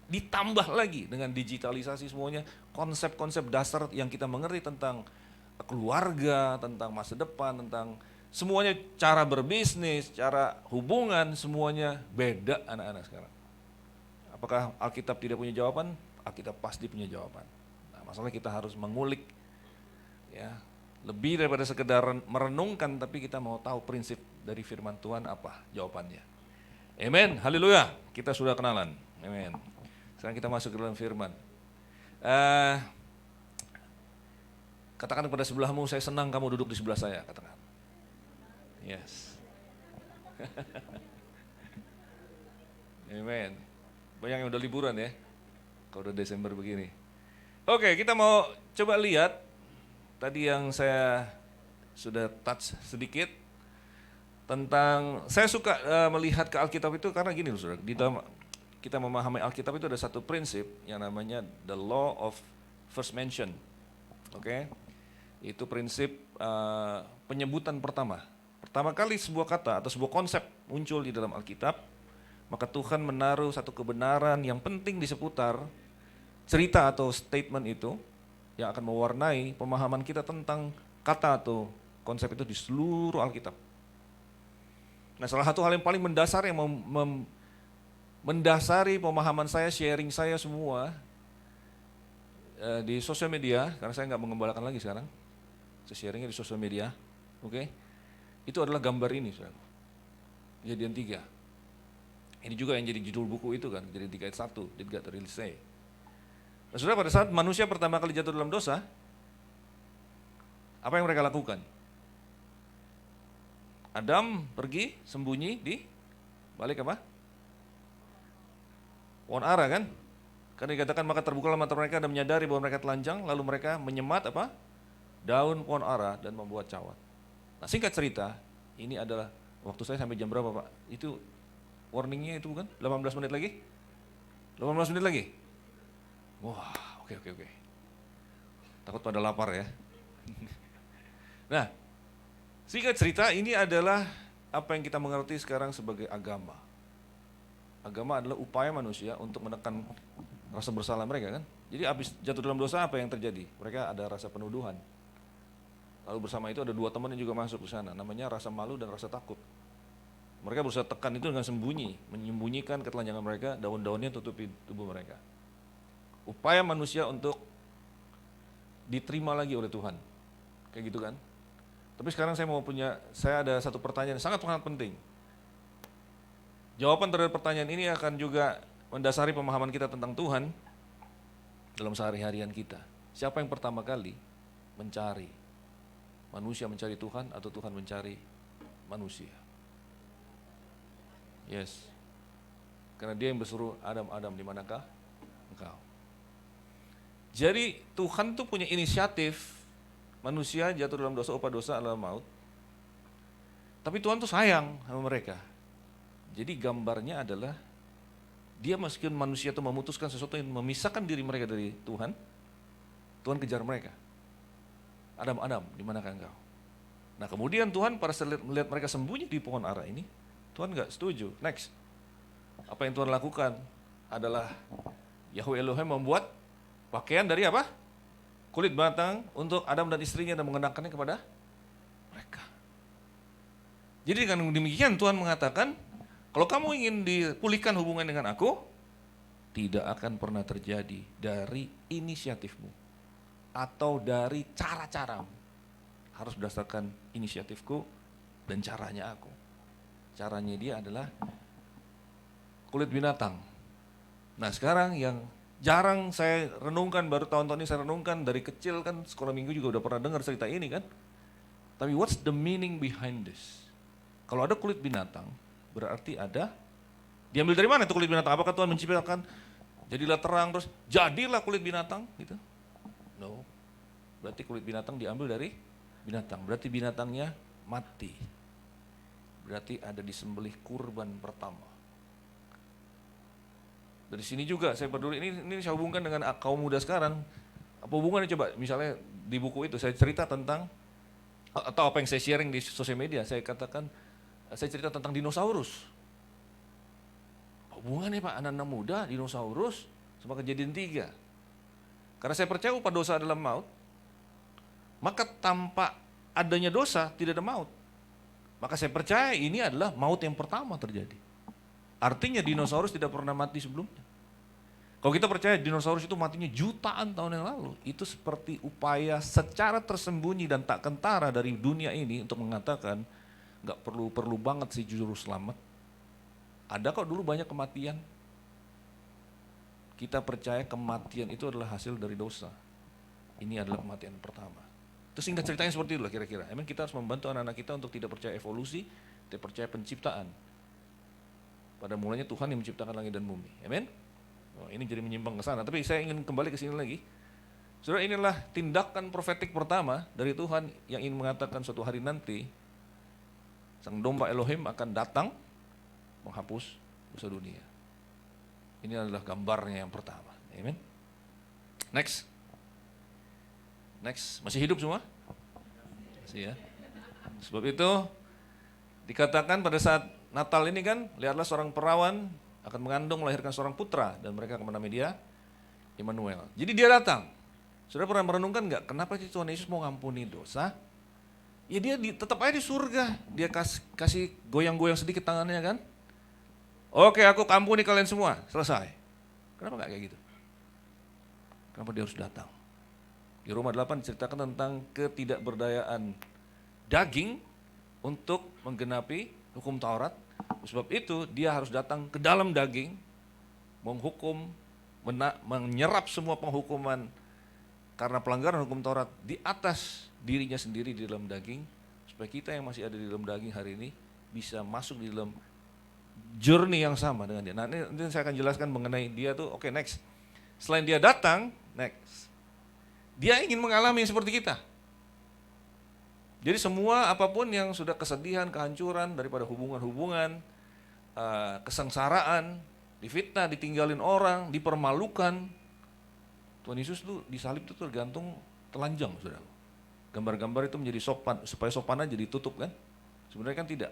ditambah lagi dengan digitalisasi semuanya, konsep-konsep dasar yang kita mengerti tentang keluarga, tentang masa depan, tentang semuanya, cara berbisnis, cara hubungan, semuanya beda anak-anak sekarang. Apakah Alkitab tidak punya jawaban? Alkitab pasti punya jawaban. Nah, masalahnya kita harus mengulik, ya, lebih daripada sekedar merenungkan, tapi kita mau tahu prinsip dari firman Tuhan apa jawabannya. Amin, haleluya, kita sudah kenalan. Amin. Sekarang kita masuk ke dalam firman. Katakan kepada sebelahmu, saya senang kamu duduk di sebelah saya, katakan. Yes. Amen. Banyak yang udah liburan ya, kalau udah Desember begini. Oke, kita mau coba lihat tadi yang saya sudah touch sedikit tentang, saya suka melihat ke Alkitab itu karena gini loh saudara, di dalam kita memahami Alkitab itu ada satu prinsip yang namanya the law of first mention. Oke, itu prinsip penyebutan pertama. Pertama kali sebuah kata atau sebuah konsep muncul di dalam Alkitab, maka Tuhan menaruh satu kebenaran yang penting di seputar cerita atau statement itu yang akan mewarnai pemahaman kita tentang kata atau konsep itu di seluruh Alkitab. Nah, salah satu hal yang paling mendasar yang mendasari pemahaman saya, sharing saya semua di sosial media, karena saya nggak mengembalakan lagi sekarang, saya sharingnya di sosial media, oke? Itu adalah gambar ini, saudara. Kejadian 3. Ini juga yang jadi judul buku itu kan, jadi 3 ayat 1, did God really say. Nah, saudara, pada saat manusia pertama kali jatuh dalam dosa, apa yang mereka lakukan? Adam pergi sembunyi di balik apa? Pohon ara kan? Karena dikatakan maka terbukalah mata mereka dan menyadari bahwa mereka telanjang, lalu mereka menyemat apa? Daun pohon ara dan membuat cawat. Nah, singkat cerita, ini adalah waktu saya sampai jam berapa Pak? Itu warningnya itu bukan? 18 menit lagi? 18 menit lagi? Wah, oke. Takut pada lapar ya. Nah, singkat cerita, ini adalah apa yang kita mengerti sekarang sebagai agama. Agama adalah upaya manusia untuk menekan rasa bersalah mereka kan. Jadi habis jatuh dalam dosa apa yang terjadi? Mereka ada rasa penuduhan. Lalu bersama itu ada 2 teman yang juga masuk ke sana, namanya rasa malu dan rasa takut. Mereka berusaha tekan itu dengan sembunyi, menyembunyikan ketelanjangan mereka, daun-daunnya tutupi tubuh mereka. Upaya manusia untuk diterima lagi oleh Tuhan. Kayak gitu kan. Tapi sekarang saya ada satu pertanyaan yang sangat-sangat penting. Jawaban terhadap pertanyaan ini akan juga mendasari pemahaman kita tentang Tuhan dalam sehari-harian kita. Siapa yang pertama kali mencari? Manusia mencari Tuhan atau Tuhan mencari manusia? Yes. Karena dia yang berseru, Adam, di manakah engkau? Jadi Tuhan tuh punya inisiatif. Manusia jatuh dalam dosa, upah dosa adalah maut. Tapi Tuhan tuh sayang sama mereka. Jadi gambarnya adalah dia meskipun manusia itu memutuskan sesuatu yang memisahkan diri mereka dari Tuhan, Tuhan kejar mereka. Adam, di manakah engkau? Nah, kemudian Tuhan pada saat melihat mereka sembunyi di pohon ara ini, Tuhan nggak setuju. Next, apa yang Tuhan lakukan adalah Yahweh Elohim membuat pakaian dari apa? Kulit binatang untuk Adam dan istrinya dan mengenakannya kepada mereka. Jadi dengan demikian Tuhan mengatakan, kalau kamu ingin dipulihkan hubungan dengan aku, tidak akan pernah terjadi dari inisiatifmu atau dari cara-caramu. Harus berdasarkan inisiatifku dan caranya aku. Caranya dia adalah kulit binatang. Nah, sekarang yang jarang saya renungkan, baru tahun-tahun ini saya renungkan, dari kecil kan sekolah minggu juga udah pernah dengar cerita ini kan. Tapi what's the meaning behind this? Kalau ada kulit binatang, berarti ada, diambil dari mana itu kulit binatang? Apakah Tuhan menciptakan jadilah terang terus jadilah kulit binatang gitu? No. Berarti kulit binatang diambil dari binatang. Berarti binatangnya mati. Berarti ada disembelih kurban pertama. Dari sini juga saya peduli, ini saya hubungkan dengan kaum muda sekarang. Apa hubungannya coba? Misalnya di buku itu saya cerita tentang, atau apa yang saya sharing di sosial media, saya katakan, saya cerita tentang dinosaurus. Hubungannya Pak, anak-anak muda, dinosaurus, sama Kejadian 3. Karena saya percaya upah dosa adalah maut, maka tanpa adanya dosa tidak ada maut. Maka saya percaya ini adalah maut yang pertama terjadi. Artinya dinosaurus tidak pernah mati sebelumnya. Kalau kita percaya dinosaurus itu matinya jutaan tahun yang lalu, itu seperti upaya secara tersembunyi dan tak kentara dari dunia ini untuk mengatakan nggak perlu banget sih juru selamat. Ada kok dulu banyak kematian. kita percaya kematian itu adalah hasil dari dosa. Ini adalah kematian pertama. Itu singkat ceritanya seperti itulah kira-kira. Emang kita harus membantu anak-anak kita untuk tidak percaya evolusi, tidak percaya penciptaan. Pada mulanya Tuhan yang menciptakan langit dan bumi. Amin. Oh, ini jadi menyimpang ke sana. Tapi saya ingin kembali ke sini lagi. Saudara, inilah tindakan profetik pertama dari Tuhan yang ingin mengatakan suatu hari nanti Sang domba Elohim akan datang menghapus dosa dunia. Ini adalah gambarnya yang pertama. Amin. Next. Masih hidup semua? Masih ya. Sebab itu dikatakan pada saat Natal ini kan, lihatlah seorang perawan akan mengandung melahirkan seorang putra dan mereka akan menamai dia Immanuel. Jadi dia datang. Saudara pernah merenungkan nggak kenapa sih Tuhan Yesus mau ngampuni dosa? Ya dia tetap aja di surga. Dia kasih goyang-goyang sedikit tangannya kan. Oke, aku ampuni kalian semua. Selesai. Kenapa nggak kayak gitu? Kenapa dia harus datang? Di Roma 8 diceritakan tentang ketidakberdayaan daging untuk menggenapi hukum Taurat. Sebab itu dia harus datang ke dalam daging, menghukum, menyerap semua penghukuman karena pelanggaran hukum Taurat di atas dirinya sendiri di dalam daging, supaya kita yang masih ada di dalam daging hari ini bisa masuk di dalam journey yang sama dengan dia. Nah, ini saya akan jelaskan mengenai dia tuh. Oke, next. Selain dia datang, next. Dia ingin mengalami seperti kita. Jadi semua apapun yang sudah kesedihan, kehancuran daripada hubungan-hubungan, kesengsaraan, difitnah, ditinggalin orang, dipermalukan. Tuhan Yesus tuh disalib itu tergantung telanjang, saudara. Gambar-gambar itu menjadi sopan, supaya sopan aja ditutup kan? Sebenarnya kan tidak.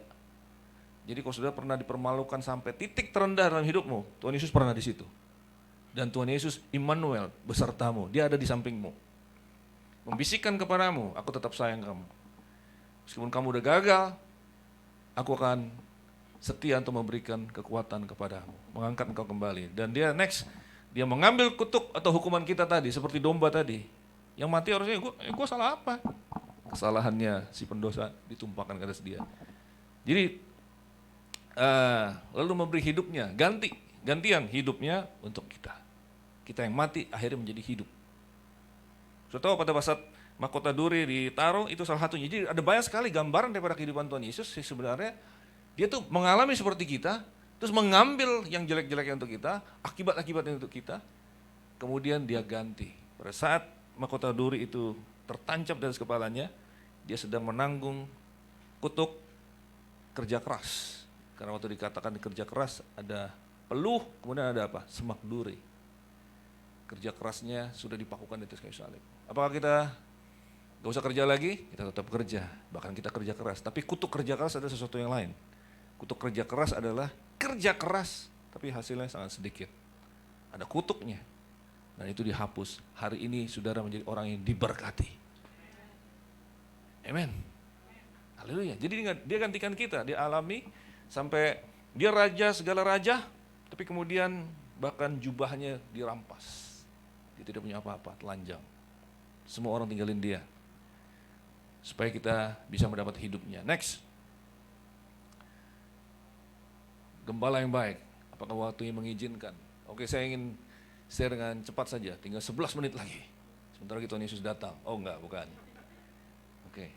Jadi kalau sudah pernah dipermalukan sampai titik terendah dalam hidupmu, Tuhan Yesus pernah di situ. Dan Tuhan Yesus Immanuel besertamu, dia ada di sampingmu. Membisikkan kepadamu, aku tetap sayang kamu. Meskipun kamu udah gagal, aku akan setia untuk memberikan kekuatan kepadamu, mengangkat engkau kembali. Dan dia next, dia mengambil kutuk atau hukuman kita tadi, seperti domba tadi. Yang mati harusnya, gue salah apa? Kesalahannya si pendosa ditumpahkan ke atas dia. Jadi, lalu memberi hidupnya, gantian hidupnya untuk kita. Kita yang mati akhirnya menjadi hidup. Saya tahu pada saat mahkota duri ditaruh itu salah satunya. Jadi ada banyak sekali gambaran daripada kehidupan Tuhan Yesus. Sebenarnya dia tuh mengalami seperti kita, terus mengambil yang jelek-jeleknya untuk kita, akibat-akibatnya untuk kita, kemudian dia ganti. Pada saat mahkota duri itu tertancap di atas kepalanya, dia sedang menanggung kutuk kerja keras. Karena waktu dikatakan kerja keras ada peluh, kemudian ada apa? Semak duri. Kerja kerasnya sudah dipakukan di atas kayu salib. Apakah kita gak usah kerja lagi? Kita tetap kerja, bahkan kita kerja keras. Tapi kutuk kerja keras ada sesuatu yang lain. Kutuk kerja keras adalah kerja keras, tapi hasilnya sangat sedikit. Ada kutuknya, dan itu dihapus. Hari ini saudara menjadi orang yang diberkati. Amin. Haleluya. Jadi dia gantikan kita, dia alami sampai dia raja segala raja, tapi kemudian bahkan jubahnya dirampas. Dia tidak punya apa-apa, telanjang. Semua orang tinggalin dia. Supaya kita bisa mendapat hidupnya. Next. Gembala yang baik. Apakah waktunya mengizinkan? Oke, saya ingin share dengan cepat saja. Tinggal 11 menit lagi. Sementara Tuhan Yesus datang. Oh enggak, bukan. Oke.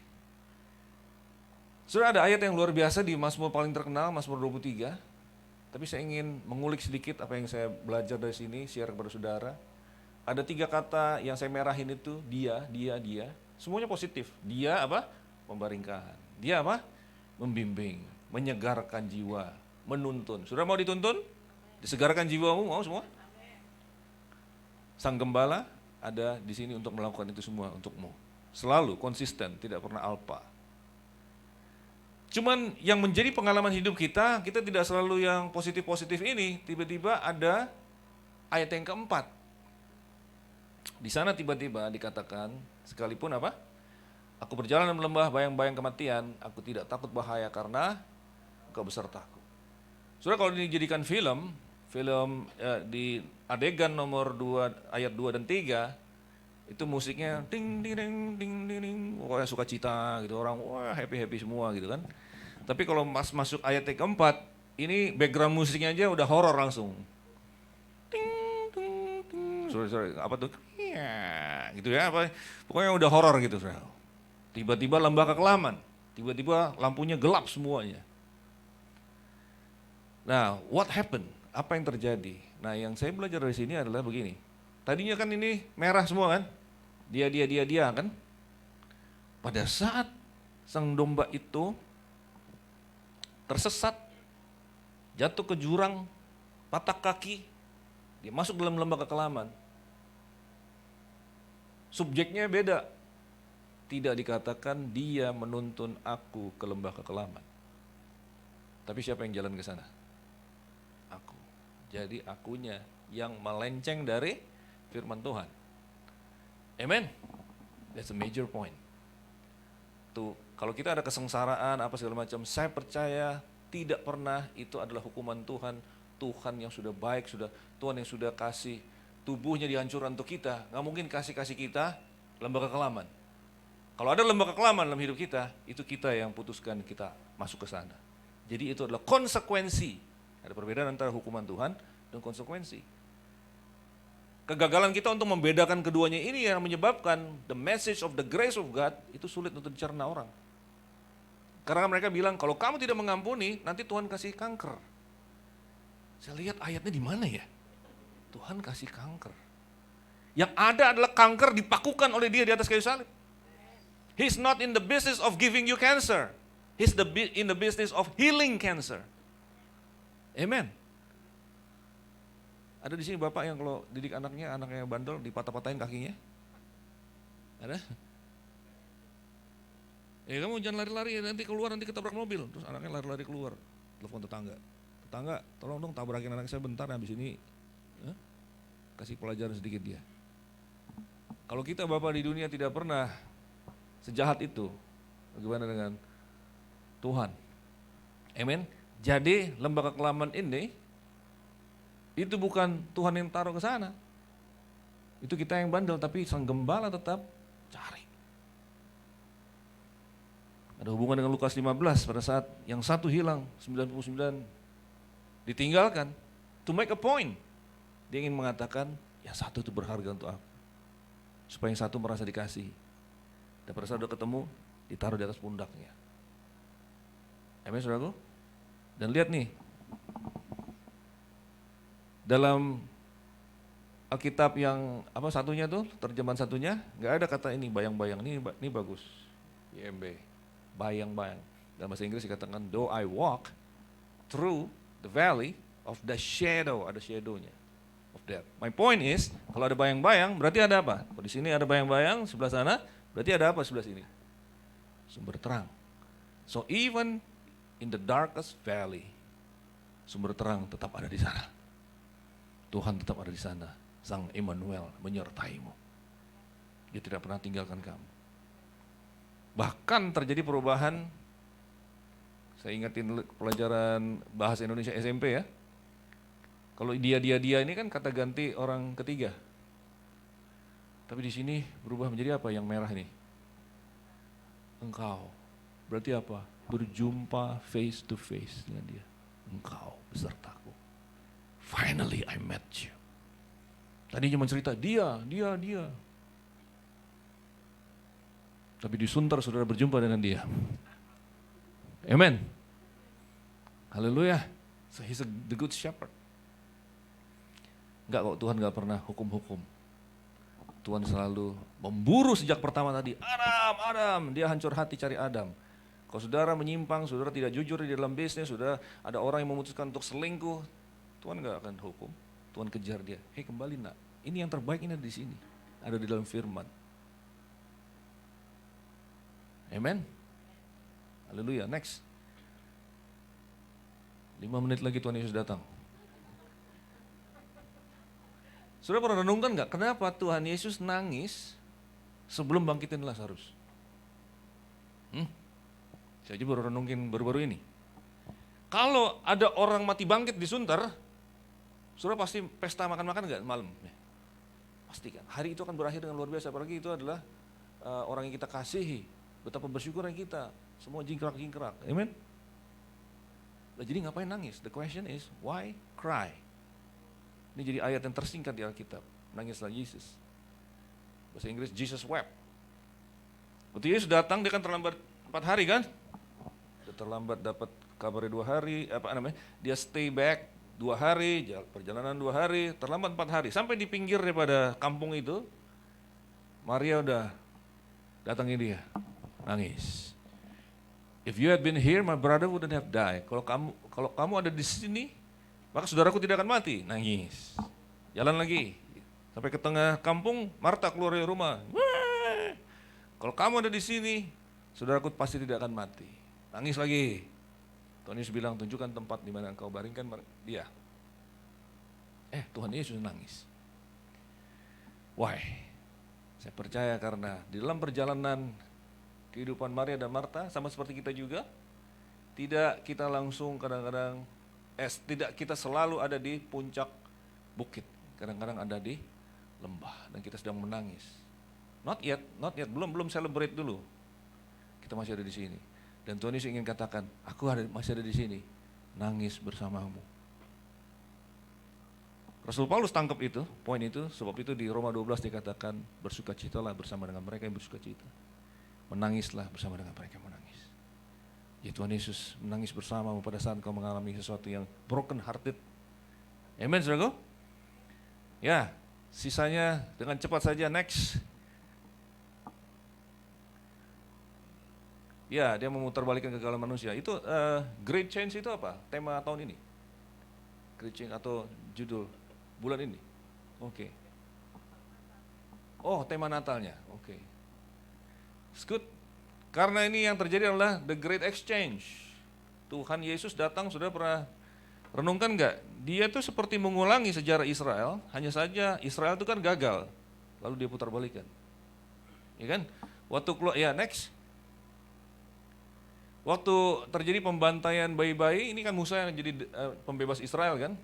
Sudah ada ayat yang luar biasa di Mazmur paling terkenal, Mazmur 23. Tapi saya ingin mengulik sedikit apa yang saya belajar dari sini, share kepada saudara. Ada 3 kata yang saya merahin itu, dia. Semuanya positif. Dia apa? Membaringkan. Dia apa? Membimbing, menyegarkan jiwa, menuntun. Saudara mau dituntun? Disegarkan jiwamu, mau semua? Sang gembala ada di sini untuk melakukan itu semua untukmu. Selalu konsisten, tidak pernah alpa. Cuman yang menjadi pengalaman hidup kita tidak selalu yang positif-positif ini. Tiba-tiba ada ayat yang keempat. Di sana tiba-tiba dikatakan, sekalipun apa? Aku berjalan dalam lembah bayang-bayang kematian, aku tidak takut bahaya karena Engkau besertaku. Saudara, kalau dijadikan film di adegan nomor 2 ayat 2 dan 3, itu musiknya ding ding ding ding ding ding, wah sukacita gitu, orang wah happy semua gitu kan. Tapi kalau masuk ayat yang keempat, ini background musiknya aja udah horor langsung. Ding ding Sorry, apa tuh? Ya, gitu ya, apa? Pokoknya udah horor gitu, saudara. Tiba-tiba lembah kekelaman, tiba-tiba lampunya gelap semuanya. Nah, what happened? Apa yang terjadi? Nah, yang saya belajar dari sini adalah begini. Tadinya kan ini merah semua kan? Dia kan? Pada saat sang domba itu tersesat, jatuh ke jurang, patah kaki, dia masuk dalam lembah kekelaman. Subjeknya beda. Tidak dikatakan dia menuntun aku ke lembah kekelaman. Tapi siapa yang jalan ke sana? Aku. Jadi akunya yang melenceng dari firman Tuhan. Amen. That's a major point. Tuh, kalau kita ada kesengsaraan apa segala macam, saya percaya tidak pernah itu adalah hukuman Tuhan. Tuhan yang sudah baik, Tuhan yang sudah kasih tubuhnya dihancurkan untuk kita. Nggak mungkin kasih kita lembah kekelaman. Kalau ada lembah kekelaman dalam hidup kita, itu kita yang putuskan kita masuk ke sana. Jadi itu adalah konsekuensi. Ada perbedaan antara hukuman Tuhan dan konsekuensi. Kegagalan kita untuk membedakan keduanya ini yang menyebabkan the message of the grace of God itu sulit untuk dicerna orang. Karena mereka bilang, kalau kamu tidak mengampuni, nanti Tuhan kasih kanker. Saya lihat ayatnya di mana ya? Tuhan kasih kanker. Yang ada adalah kanker dipakukan oleh dia di atas kayu salib. He's not in the business of giving you cancer. He's in the business of healing cancer. Amen. Ada di sini bapak yang kalau didik anaknya bandel dipatah-patahin kakinya? Ada? Kamu jangan lari-lari, nanti keluar, nanti ketabrak mobil. Terus anaknya lari-lari keluar, telepon tetangga. Tetangga, tolong dong tabrakin anak saya bentar, habis ini kasih pelajaran sedikit dia. Kalau kita bapak di dunia tidak pernah sejahat itu, bagaimana dengan Tuhan? Amen. Jadi lembah kekelaman ini itu bukan Tuhan yang taruh ke sana. Itu kita yang bandel, tapi sang gembala tetap cari. Ada hubungan dengan Lukas 15 pada saat yang satu hilang, 99 ditinggalkan. To make a point, dia ingin mengatakan yang satu itu berharga untuk aku, supaya yang satu merasa dikasih. Dan pada saat udah ketemu, ditaruh di atas pundaknya. Amin, saudaraku. Dan lihat nih, dalam Alkitab yang satunya tuh, terjemahan satunya, nggak ada kata ini bayang-bayang. Ini bagus, YMB, bayang-bayang. Dalam bahasa Inggris dikatakan, though I walk through the valley of the shadow, ada shadownya of death. My point is, kalau ada bayang-bayang, berarti ada apa? Kalau di sini ada bayang-bayang, sebelah sana, berarti ada apa sebelah sini? Sumber terang. So even in the darkest valley, sumber terang tetap ada di sana. Tuhan tetap ada di sana. Sang Immanuel menyertaimu. Dia tidak pernah tinggalkan kamu. Bahkan terjadi perubahan. Saya ingatin pelajaran bahasa Indonesia SMP ya. Kalau dia ini kan kata ganti orang ketiga. Tapi di sini berubah menjadi apa yang merah ini? Engkau. Berarti apa? Berjumpa face to face dengan dia. Engkau besertaku. Finally I met you. Tadi cuma cerita dia. Tapi di sunter saudara berjumpa dengan dia. Amen. Haleluya. So he's the good shepherd. Enggak kok, Tuhan enggak pernah hukum-hukum. Tuhan selalu memburu sejak pertama tadi. Adam, dia hancur hati cari Adam. Kalau saudara menyimpang, saudara tidak jujur di dalam bisnis, saudara ada orang yang memutuskan untuk selingkuh, Tuhan enggak akan hukum. Tuhan kejar dia. Hei kembali nak, ini yang terbaik ini ada di sini. Ada di dalam firman. Amen. Haleluya, next. 5 menit lagi Tuhan Yesus datang. Saudara pernah renungkan gak kenapa Tuhan Yesus nangis sebelum bangkitin Lazarus? Saya aja baru renungin baru-baru ini. Kalau ada orang mati bangkit di Sunter, saudara pasti pesta makan-makan gak malam? Pasti kan, hari itu akan berakhir dengan luar biasa, apalagi itu adalah orang yang kita kasihi. Betapa bersyukurnya kita, semua jingkrak-jingkrak, amen? Nah, jadi ngapain nangis? The question is, why cry? Ini jadi ayat yang tersingkat di Alkitab. Nangislah Yesus. Bahasa Inggris Jesus wept. Waktu Yesus datang dia kan terlambat 4 hari kan? Dia terlambat dapat kabarnya 2 hari, dia stay back 2 hari, perjalanan 2 hari, terlambat 4 hari. Sampai di pinggir daripada kampung itu, Maria udah datangi dia, nangis. If you had been here, my brother wouldn't have died. Kalau kamu ada di sini, maka saudaraku tidak akan mati. Nangis. Jalan lagi. Sampai ke tengah kampung, Marta keluar dari rumah. Wah! Kalau kamu ada di sini, saudaraku pasti tidak akan mati. Nangis lagi. Tuhan Yesus bilang, tunjukkan tempat di mana engkau baringkan dia. Tuhan Yesus nangis. Why? Saya percaya karena di dalam perjalanan kehidupan Maria dan Marta, sama seperti kita juga, tidak kita langsung kadang-kadang, tidak kita selalu ada di puncak bukit. Kadang-kadang ada di lembah dan kita sedang menangis. Not yet, belum celebrate dulu. Kita masih ada di sini. Dan Tuhan Yesus ingin katakan, aku masih ada di sini, nangis bersamamu. Rasul Paulus tangkap itu, poin itu, sebab itu di Roma 12 dikatakan, bersukacitalah bersama dengan mereka yang bersukacita. Menangislah bersama dengan mereka yang menangis. Ya Tuhan Yesus menangis bersamamu pada saat kau mengalami sesuatu yang broken hearted. Amen, saudaraku? Ya, sisanya dengan cepat saja, next. Ya, dia memutarbalikkan kegagalan manusia. Itu Great Change itu apa? Tema tahun ini? Great Change atau judul bulan ini? Oke. Oh, tema Natalnya. Oke. It's good. Karena ini yang terjadi adalah the Great Exchange. Tuhan Yesus datang, sudah pernah renungkan enggak? Dia tuh seperti mengulangi sejarah Israel, hanya saja Israel itu kan gagal. Lalu dia putar balikan. Ya kan? Waktu keluar, ya next. Waktu terjadi pembantaian bayi-bayi, ini kan Musa yang jadi pembebas Israel kan.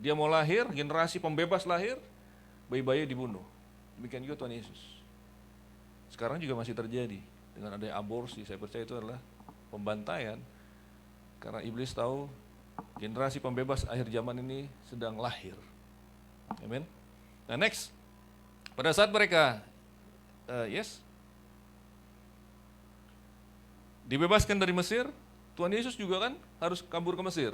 Dia mau lahir, generasi pembebas lahir, bayi-bayi dibunuh. Demikian juga Tuhan Yesus. Sekarang juga masih terjadi dengan adanya aborsi. Saya percaya itu adalah pembantaian. Karena iblis tahu generasi pembebas akhir zaman ini sedang lahir. Amin. Nah next, pada saat mereka dibebaskan dari Mesir, Tuhan Yesus juga kan harus kabur ke Mesir.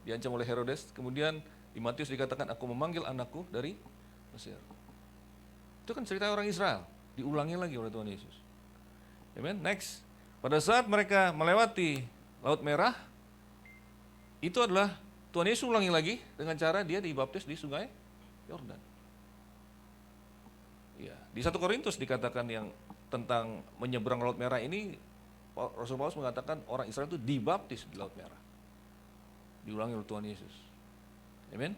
Diancam oleh Herodes, kemudian di Matius dikatakan, aku memanggil anakku dari Mesir. Itu kan cerita orang Israel, diulangi lagi oleh Tuhan Yesus. Amen. Next, pada saat mereka melewati Laut Merah, itu adalah Tuhan Yesus ulangi lagi dengan cara dia dibaptis di sungai Yordan. Ya, di 1 Korintus dikatakan yang tentang menyeberang Laut Merah ini, Rasul Paulus mengatakan orang Israel itu dibaptis di Laut Merah. Diulangi oleh Tuhan Yesus. Amin.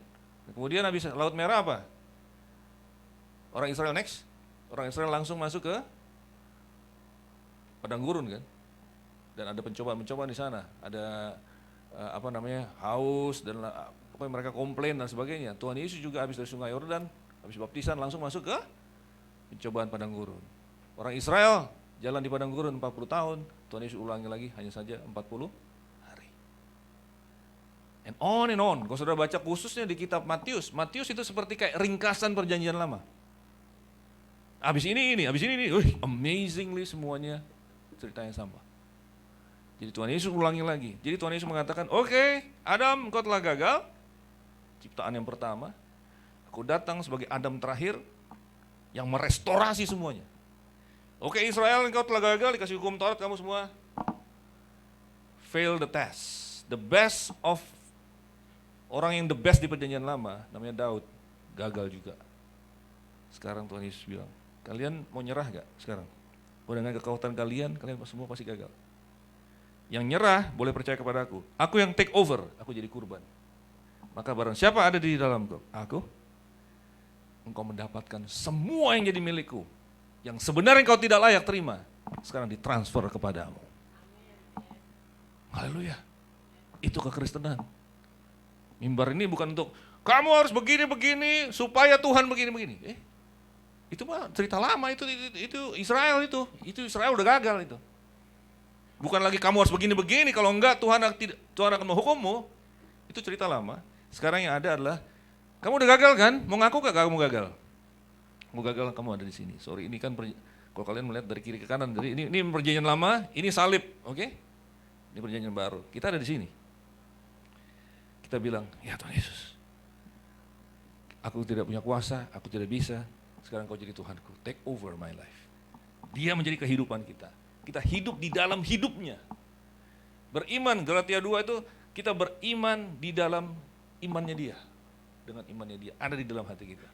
Kemudian habis Laut Merah apa? Orang Israel next. Orang Israel langsung masuk ke padang gurun kan. Dan ada pencobaan-pencobaan di sana. Ada haus dan pokoknya mereka komplain dan sebagainya. Tuhan Yesus juga habis dari sungai Yordan, habis baptisan langsung masuk ke pencobaan padang gurun. Orang Israel jalan di padang gurun 40 tahun, Tuhan Yesus ulangi lagi hanya saja 40 hari. And on. Kalau saudara baca khususnya di kitab Matius itu seperti kayak ringkasan perjanjian lama. Habis ini, amazingly semuanya cerita yang sama. Jadi Tuhan Yesus ulangi lagi. Jadi Tuhan Yesus mengatakan, oke, Adam engkau telah gagal, ciptaan yang pertama. Aku datang sebagai Adam terakhir yang merestorasi semuanya. Oke Israel, engkau telah gagal, dikasih hukum Taurat, kamu semua fail the test. The best of orang yang the best di perjanjian lama, namanya Daud, gagal juga. Sekarang Tuhan Yesus bilang, kalian mau nyerah gak sekarang? Dengan kekuatan kalian semua pasti gagal. Yang nyerah boleh percaya kepada aku yang take over, aku jadi kurban. Maka barang siapa ada di dalamku, engkau mendapatkan semua yang jadi milikku. Yang sebenarnya engkau tidak layak terima, sekarang ditransfer kepadamu. Haleluya. Itu kekristenan. Mimbar ini bukan untuk kamu harus begini-begini supaya Tuhan begini-begini. Itu mah cerita lama, itu Israel itu Israel udah gagal itu. Bukan lagi kamu harus begini-begini, kalau enggak Tuhan akan menghukummu. Itu cerita lama. Sekarang yang ada adalah Kamu udah gagal kan? Mau ngaku gak kamu gagal? Mau gagal kamu ada di sini. Sorry, ini kan kalau kalian melihat dari kiri ke kanan, jadi ini perjanjian lama, ini salib, oke? Ini perjanjian baru. Kita ada di sini. Kita bilang, ya Tuhan Yesus, aku tidak punya kuasa, aku tidak bisa. Sekarang kau jadi Tuhanku, take over my life. Dia menjadi kehidupan kita. Kita hidup di dalam hidupnya. Beriman, Galatia 2 itu kita beriman di dalam imannya dia. Dengan imannya dia, ada di dalam hati kita.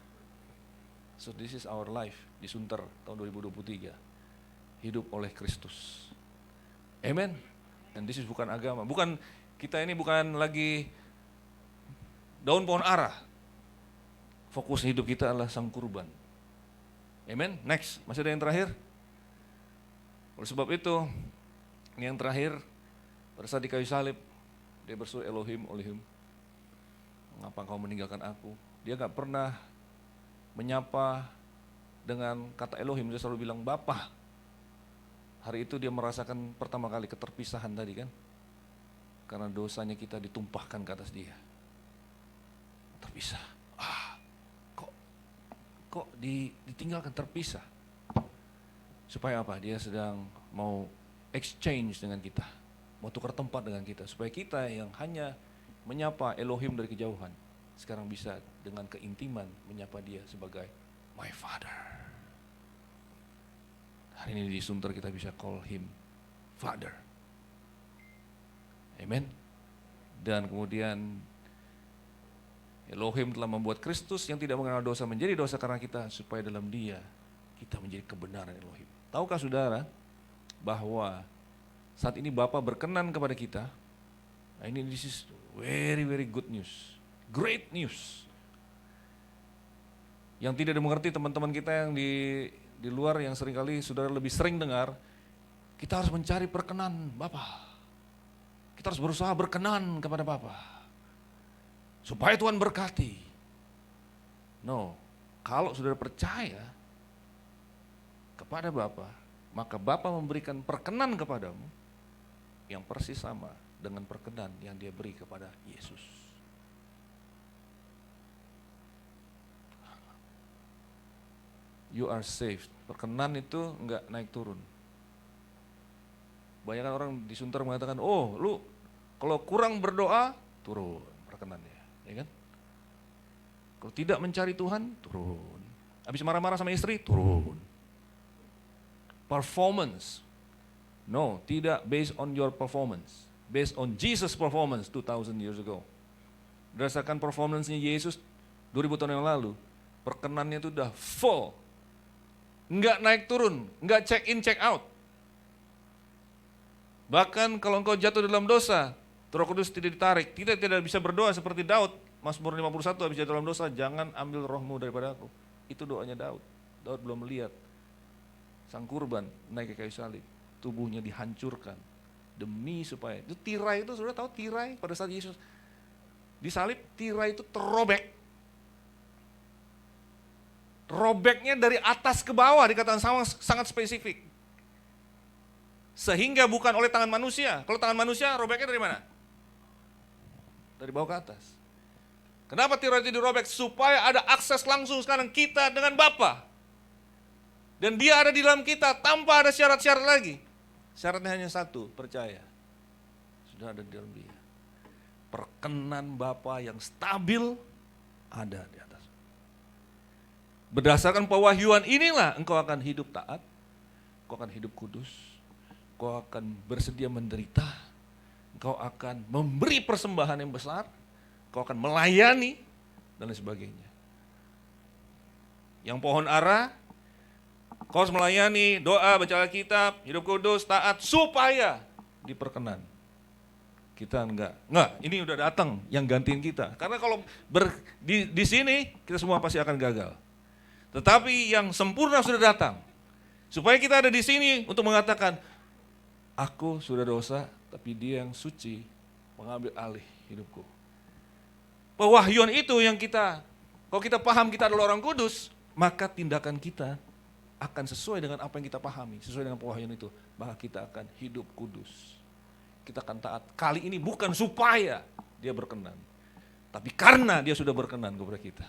So this is our life di Sunter tahun 2023. Hidup oleh Kristus. Amen. Dan this is bukan agama. Bukan, kita ini bukan lagi daun pohon ara. Fokus hidup kita adalah sang kurban. Amen. Next, masih ada yang terakhir? Oleh sebab itu, ini yang terakhir, pada saat di kayu salib, dia berseru Elohim, Elohim, mengapa kau meninggalkan aku? Dia gak pernah menyapa dengan kata Elohim, dia selalu bilang Bapa. Hari itu dia merasakan pertama kali keterpisahan tadi kan, karena dosanya kita ditumpahkan ke atas dia. Terpisah. Kok ditinggalkan, terpisah. Supaya apa? Dia sedang mau exchange dengan kita, mau tukar tempat dengan kita, supaya kita yang hanya menyapa Elohim dari kejauhan, sekarang bisa dengan keintiman menyapa dia sebagai my father. Hari ini di Sunter kita bisa call him father. Amen. Dan kemudian Elohim telah membuat Kristus yang tidak mengenal dosa menjadi dosa karena kita, supaya dalam dia kita menjadi kebenaran Elohim. Tahukah saudara bahwa saat ini Bapa berkenan kepada kita? Nah, ini this is very very good news, great news. Yang tidak dimengerti teman-teman kita yang di luar, yang seringkali saudara lebih sering dengar, kita harus mencari perkenan Bapa. Kita harus berusaha berkenan kepada Bapa supaya Tuhan berkati. No, kalau saudara percaya kepada Bapa, maka Bapa memberikan perkenan kepadamu yang persis sama dengan perkenan yang dia beri kepada Yesus. You are saved. Perkenan itu enggak naik turun. Banyak orang di Sunter mengatakan, oh lu kalau kurang berdoa, turun perkenannya, ya kan? Kalau tidak mencari Tuhan, turun. Habis marah-marah sama istri, turun. Performance. No, tidak based on your performance. Based on Jesus' performance 2000 years ago. Berdasarkan performance-nya Yesus 2000 tahun yang lalu, perkenannya itu udah full. Enggak naik turun, enggak check in check out. Bahkan kalau engkau jatuh dalam dosa, Roh Kudus tidak ditarik. Kita tidak bisa berdoa seperti Daud. Mazmur 51, habis jatuh dalam dosa, jangan ambil rohmu daripada aku. Itu doanya Daud. Daud belum melihat sang kurban naik ke kayu salib. Tubuhnya dihancurkan demi supaya itu tirai itu, sudah tahu tirai pada saat Yesus disalib, tirai itu terobek. Robeknya dari atas ke bawah, dikatakan sangat spesifik. Sehingga bukan oleh tangan manusia. Kalau tangan manusia robeknya dari mana? Dari bawah ke atas. Kenapa tirai itu dirobek? Supaya ada akses langsung sekarang kita dengan Bapa. Dan dia ada di dalam kita tanpa ada syarat-syarat lagi. Syaratnya hanya satu, percaya. Sudah ada di dalam dia. Perkenan Bapa yang stabil ada di atas. Berdasarkan pewahyuan inilah engkau akan hidup taat, engkau akan hidup kudus, engkau akan bersedia menderita, engkau akan memberi persembahan yang besar, engkau akan melayani, dan lain sebagainya. Yang pohon ara, kau harus melayani, doa, baca Alkitab, hidup kudus, taat, supaya diperkenan. Kita enggak, ini udah datang yang gantiin kita. Karena kalau di sini, kita semua pasti akan gagal. Tetapi yang sempurna sudah datang. Supaya kita ada di sini untuk mengatakan, aku sudah dosa, tapi dia yang suci mengambil alih hidupku. Pewahyuan itu yang kalau kita paham kita adalah orang kudus, maka tindakan kita akan sesuai dengan apa yang kita pahami, sesuai dengan pewahyuan itu. Maka kita akan hidup kudus. Kita akan taat. Kali ini bukan supaya dia berkenan, tapi karena dia sudah berkenan kepada kita.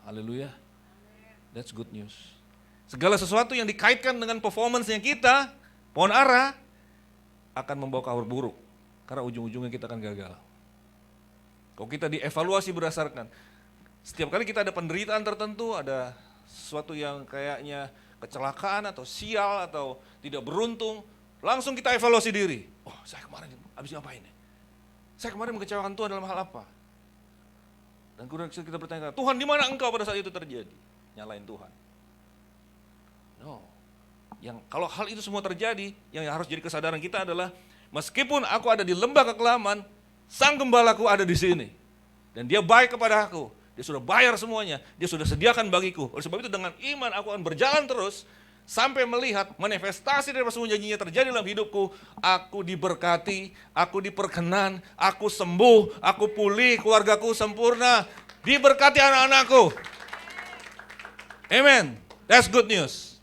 Haleluya. That's good news. Segala sesuatu yang dikaitkan dengan performance-nya kita, pohon ara, akan membawa kabar buruk. Karena ujung-ujungnya kita akan gagal. Kalau kita dievaluasi berdasarkan, setiap kali kita ada penderitaan tertentu, ada sesuatu yang kayaknya kecelakaan atau sial atau tidak beruntung, langsung kita evaluasi diri. Oh, saya kemarin habis ngapain ya? Saya kemarin mengecewakan Tuhan dalam hal apa? Dan kemudian kita bertanya, Tuhan di mana engkau pada saat itu terjadi? Nyalain Tuhan. No. Kalau hal itu semua terjadi, yang harus jadi kesadaran kita adalah meskipun aku ada di lembah kekelaman, Sang Gembalaku ada di sini. Dan dia baik kepada aku. Dia sudah bayar semuanya. Dia sudah sediakan bagiku. Oleh sebab itu dengan iman aku akan berjalan terus sampai melihat manifestasi dari semua janjinya terjadi dalam hidupku. Aku diberkati, aku diperkenan, aku sembuh, aku pulih, keluargaku sempurna. Diberkati anak-anakku. Amen. That's good news.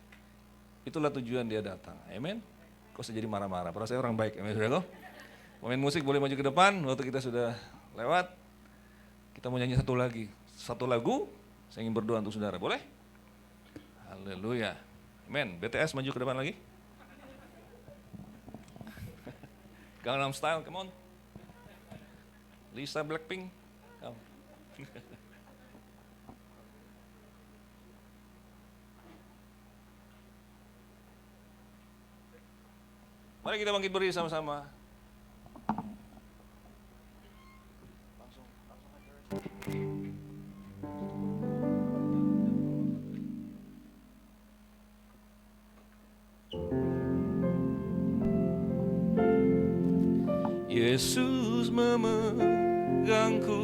Itulah tujuan dia datang. Amen. Kok usah jadi marah-marah. Padahal saya orang baik. Amen. Saudara. Pemain musik boleh maju ke depan. Waktu kita sudah lewat. Kita mau nyanyi satu lagi. Satu lagu. Saya ingin berdoa untuk saudara. Boleh? Haleluya. Amen. BTS maju ke depan lagi. Gangnam Style, come on. Lisa Blackpink. Come. Mari kita bangkit berdiri sama-sama. Yesus memegangku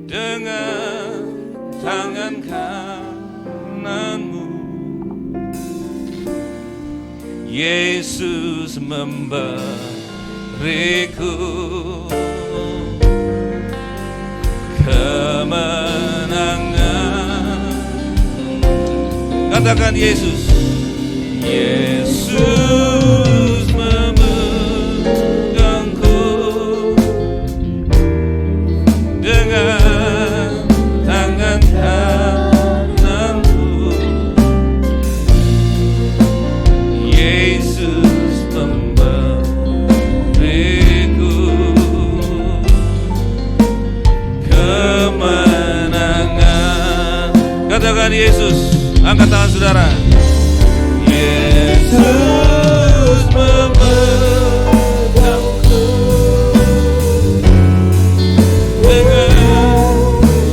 dengan tangan kananmu. Yesus memberiku kemenangan. Katakan Yesus. Yesus memegangku dengan tangan kananku. Yesus memberiku kemenangan. Katakan Yesus. Angkat tangan saudara. Yesus memegangku dengan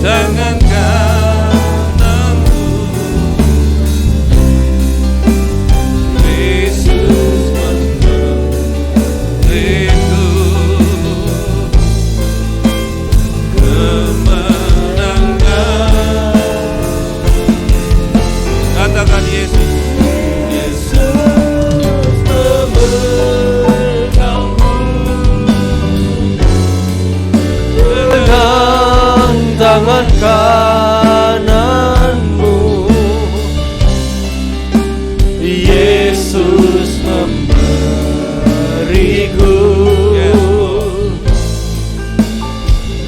tangan kananku. Yesus memberiku kemenangan. Katakan Yesus. Tangan kananmu, Yesus memberiku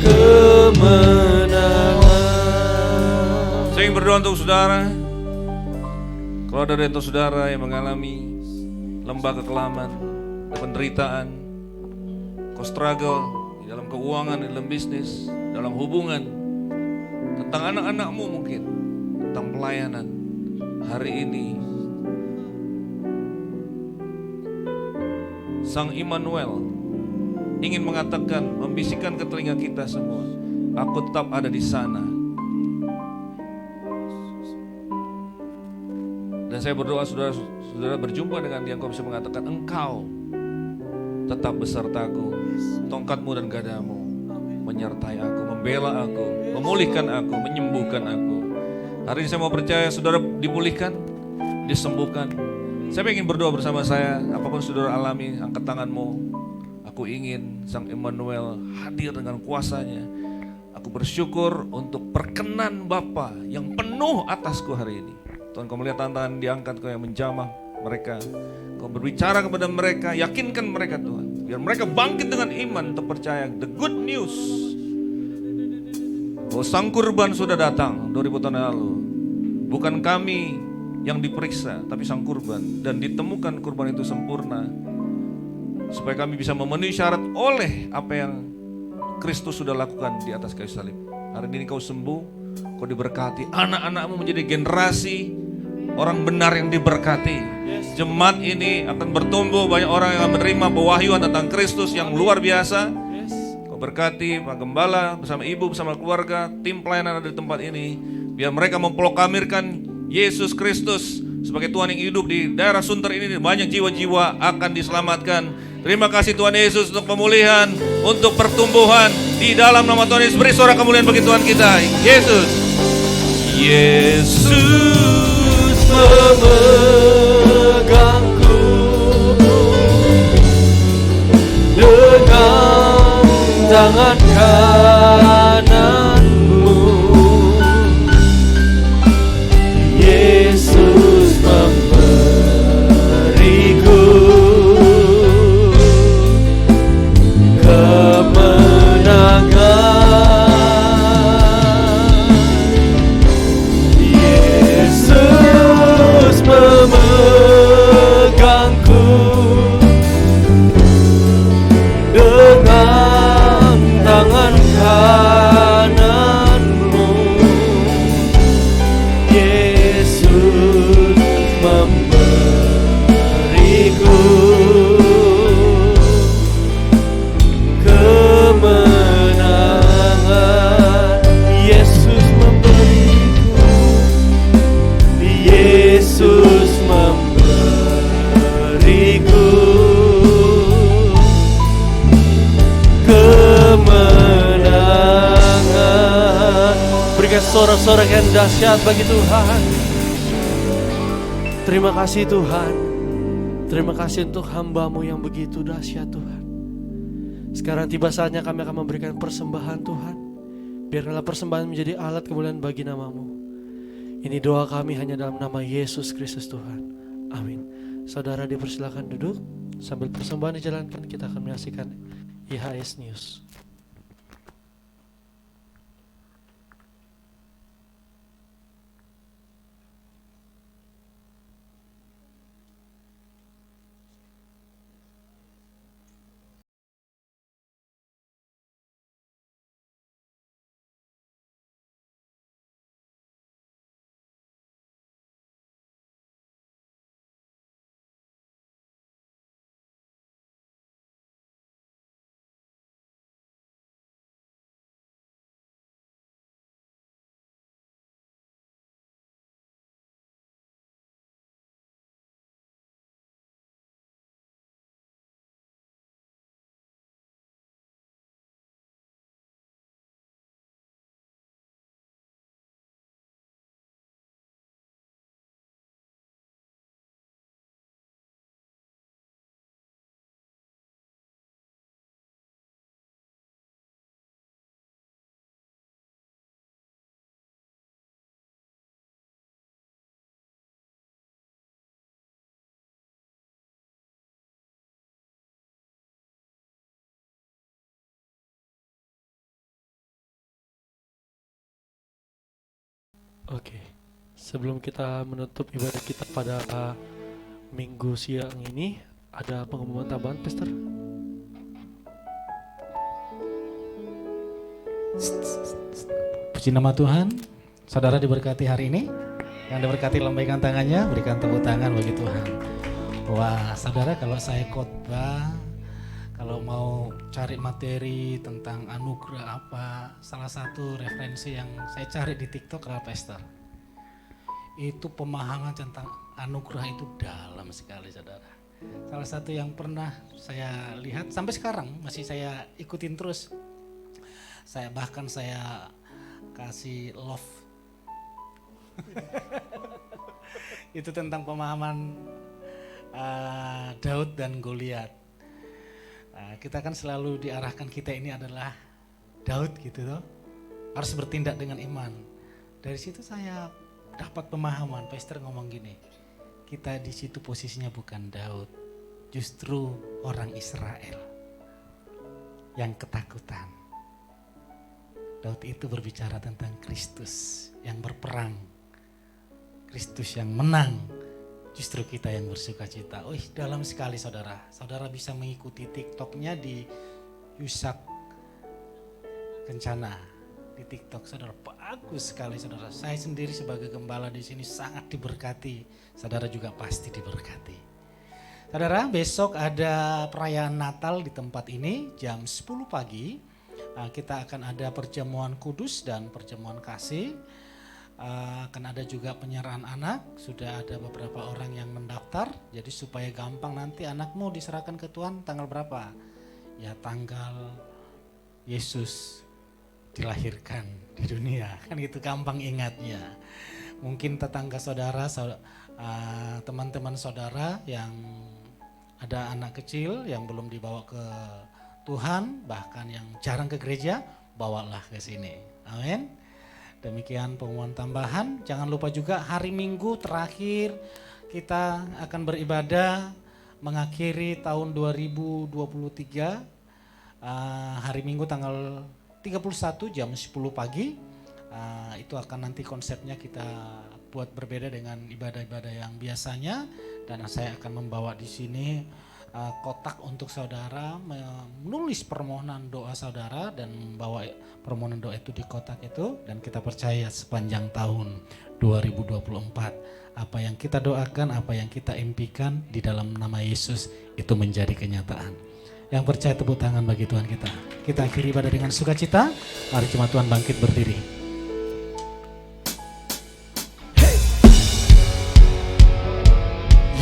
kemenangan. Saya ingin berdoa untuk saudara. Kalau ada dari saudara yang mengalami lembah kekelaman, penderitaan, kau struggle di dalam keuangan, di dalam bisnis, dalam hubungan, tentang anak-anakmu mungkin, tentang pelayanan. Hari ini Sang Immanuel ingin mengatakan, membisikkan ke telinga kita semua, aku tetap ada di sana. Dan saya berdoa saudara berjumpa dengan dia, engkau bisa mengatakan, engkau tetap besertaku, tongkatmu dan gadamu menyertai aku, membela aku, memulihkan aku, menyembuhkan aku. Hari ini saya mau percaya saudara dipulihkan, disembuhkan. Saya ingin berdoa bersama saya, apapun saudara alami, angkat tanganmu. Aku ingin Sang Immanuel hadir dengan kuasanya. Aku bersyukur untuk perkenan Bapa yang penuh atasku hari ini. Tuhan, kau melihat tangan diangkat, kau yang menjamah mereka. Kau berbicara kepada mereka, yakinkan mereka Tuhan. Biar mereka bangkit dengan iman untuk percaya the good news. Oh, sang kurban sudah datang 2000 tahun yang lalu. Bukan kami yang diperiksa, tapi sang kurban. Dan ditemukan kurban itu sempurna. Supaya kami bisa memenuhi syarat oleh apa yang Kristus sudah lakukan di atas kayu salib. Hari ini kau sembuh, kau diberkati. Anak-anakmu menjadi generasi orang benar yang diberkati. Jemaat ini akan bertumbuh, banyak orang yang akan menerima pewahyuan tentang Kristus yang luar biasa. Kau berkati Pak Gembala bersama ibu, bersama keluarga, tim pelayanan ada di tempat ini. Biar mereka memproklamirkan Yesus Kristus sebagai Tuhan yang hidup di daerah Sunter ini. Banyak jiwa-jiwa akan diselamatkan. Terima kasih Tuhan Yesus untuk pemulihan, untuk pertumbuhan di dalam nama Tuhan Yesus. Beri suara kemuliaan bagi Tuhan kita, Yesus. Yesus memegangku dengan tangan kananmu. Yesus memberiku kemenangan. Yesus memegangku dengan tangan kananmu. Yesus memberiku kemenangan. Yesus memberiku, Yesus memberiku kemenangan. Berikan sorak-sorak yang dahsyat bagi Tuhan. Terima kasih Tuhan. Terima kasih untuk hamba-Mu yang begitu dahsyat Tuhan. Sekarang tiba saatnya kami akan memberikan persembahan Tuhan. Biarlah persembahan menjadi alat kemuliaan bagi nama-Mu. Ini doa kami hanya dalam nama Yesus Kristus Tuhan. Amin. Saudara dipersilakan duduk. Sambil persembahan dijalankan, kita akan menyaksikan IHS News. Oke, sebelum kita menutup ibadah kita pada minggu siang ini, ada pengumuman tambahan, Pastor? Puji nama Tuhan, saudara diberkati hari ini. Yang diberkati lambaikan tangannya, berikan tepuk tangan bagi Tuhan. Wah, saudara, kalau saya khotbah, kalau mau cari materi tentang anugerah apa, salah satu referensi yang saya cari di TikTok adalah Pastor. Itu pemahaman tentang anugerah itu dalam sekali, saudara. Salah satu yang pernah saya lihat sampai sekarang masih saya ikutin terus. Saya kasih love. Itu tentang pemahaman Daud dan Goliat. Kita kan selalu diarahkan kita ini adalah Daud gitu loh. Harus bertindak dengan iman. Dari situ saya dapat pemahaman. Pastor ngomong gini, kita di situ posisinya bukan Daud, justru orang Israel. yang ketakutan. Daud itu berbicara tentang Kristus yang berperang, Kristus yang menang, justru kita yang bersuka cita. Dalam sekali saudara. Saudara bisa mengikuti TikToknya di Yusak Kencana di TikTok, saudara. Bagus sekali saudara. Saya sendiri sebagai gembala di sini sangat diberkati. Saudara juga pasti diberkati. Saudara, besok ada perayaan Natal di tempat ini jam 10 pagi. Kita akan ada perjamuan kudus dan perjamuan kasih. Akan ada juga penyerahan anak. Sudah ada beberapa orang yang mendaftar. Jadi supaya gampang nanti anakmu diserahkan ke Tuhan tanggal berapa? Ya tanggal Yesus dilahirkan di dunia. Kan gitu gampang ingatnya. Mungkin tetangga saudara, teman-teman saudara yang ada anak kecil yang belum dibawa ke Tuhan, bahkan yang jarang ke gereja, bawalah ke sini. Amin. Demikian pengumuman tambahan. Jangan lupa juga hari Minggu terakhir kita akan beribadah mengakhiri tahun 2023. Hari Minggu tanggal 31 jam 10 pagi. Itu akan nanti konsepnya kita buat berbeda dengan ibadah-ibadah yang biasanya. Dan saya akan membawa di sini kotak untuk saudara menulis permohonan doa saudara dan membawa permohonan doa itu di kotak itu, dan kita percaya sepanjang tahun 2024 apa yang kita doakan, apa yang kita impikan di dalam nama Yesus itu menjadi kenyataan. Yang percaya tepuk tangan bagi Tuhan kita. Kita akhiri ibadah dengan sukacita. Mari jemaat Tuhan bangkit berdiri.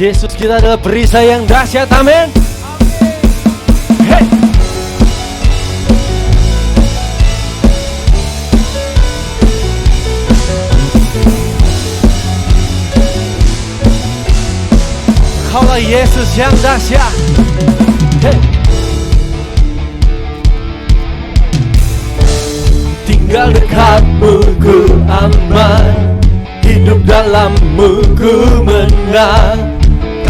Yesus kita adalah perisai yang dahsyat, amin. Hey. Kaulah Yesus yang dahsyat. Hey. Tinggal dekatmu ku aman, hidup dalammu ku menang.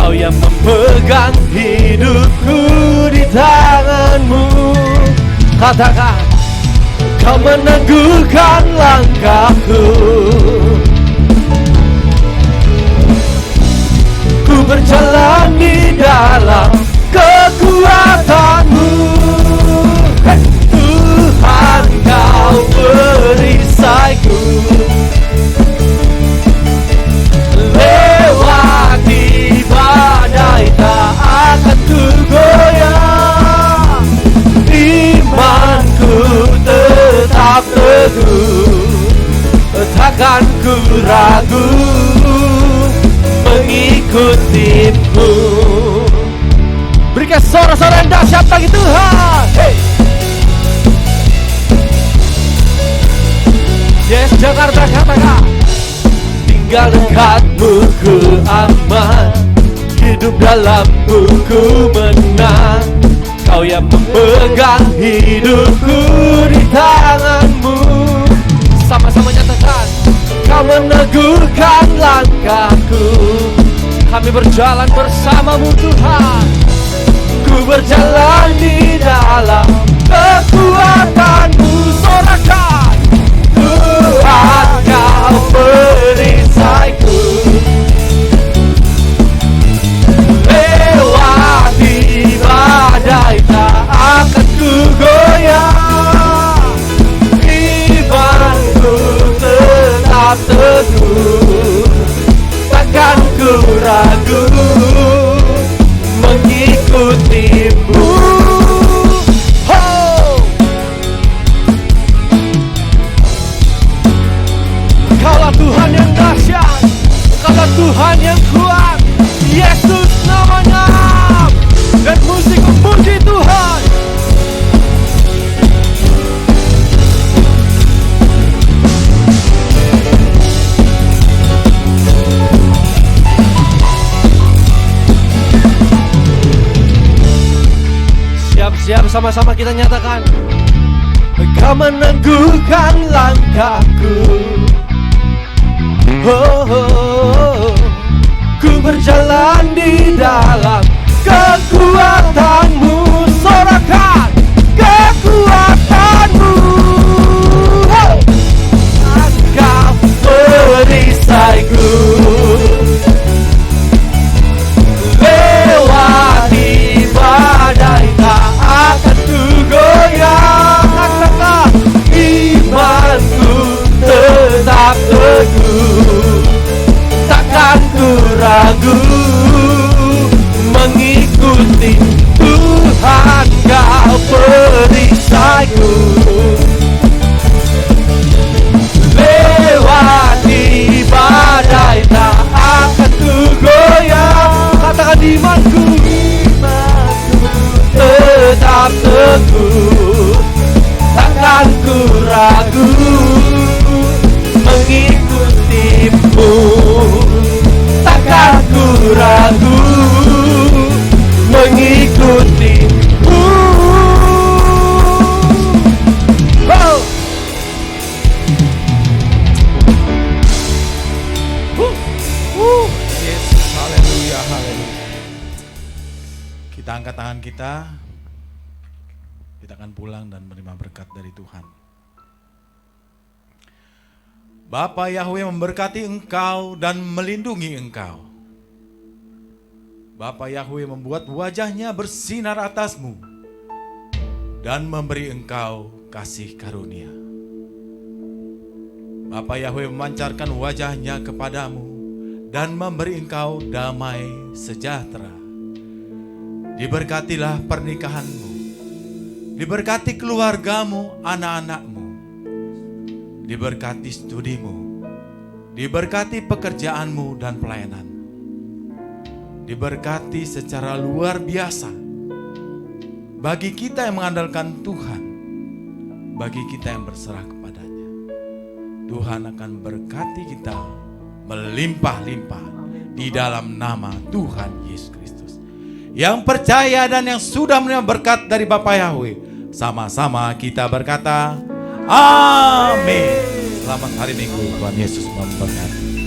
Kau yang memegang hidupku di tanganmu. Katakan, kau meneguhkan langkahku. Ku berjalan di dalam kekuatanmu. Tuhan, kau perisaiku. Lewati badai tak akan ku goyah. Imanku tetap teguh, takkan ku ragu mengikutimu. Berikan sorak-sorak yang dahsyat bagi Tuhan. Hey. Yes, Jakarta, katakan. Tinggal dekatmu ku aman, hidup dalammu ku menang. Kau yang memegang hidupku di tanganmu. Sama-sama nyatakan, kau meneguhkan langkahku. Kami berjalan bersamamu Tuhan. Ku berjalan di dalam kekuatanmu. Sorakan, Tuhan kau perisaiku. Lewati badai tak akan ku goyah. Imanku tetap teguh, takkan ku ragu mengikutimu. Kaulah Tuhan yang dahsyat, Kaulah Tuhan yang kuat, Yesus namanya. Dan musik memuji Tuhan. Siap-siap, sama-sama kita nyatakan, Kau meneguhkan langkahku. Oh, oh, oh. Ku berjalan di dalam kekuatanmu. Sorakan, mengikuti Tuhan, kau perisaiku. Lewati badai tak akan ku goyang. Katakan imanku tetap teguh, takkan ku ragu mengikutimu. Takkan ku ragu mengikutimu. Yesus, haleluya, haleluya. Kita angkat tangan kita. Kita akan pulang dan menerima berkat dari Tuhan. Bapa Yahweh memberkati engkau dan melindungi engkau. Bapa Yahweh membuat wajahnya bersinar atasmu dan memberi engkau kasih karunia. Bapa Yahweh memancarkan wajahnya kepadamu dan memberi engkau damai sejahtera. Diberkatilah pernikahanmu, diberkati keluargamu, anak-anakmu, diberkati studimu, diberkati pekerjaanmu dan pelayananmu, diberkati secara luar biasa. Bagi kita yang mengandalkan Tuhan, bagi kita yang berserah kepadanya, Tuhan akan berkati kita melimpah-limpah di dalam nama Tuhan Yesus Kristus. Yang percaya dan yang sudah menerima berkat dari Bapa Yahweh, sama-sama kita berkata, amin. Selamat hari Minggu, Tuhan Yesus memberkati.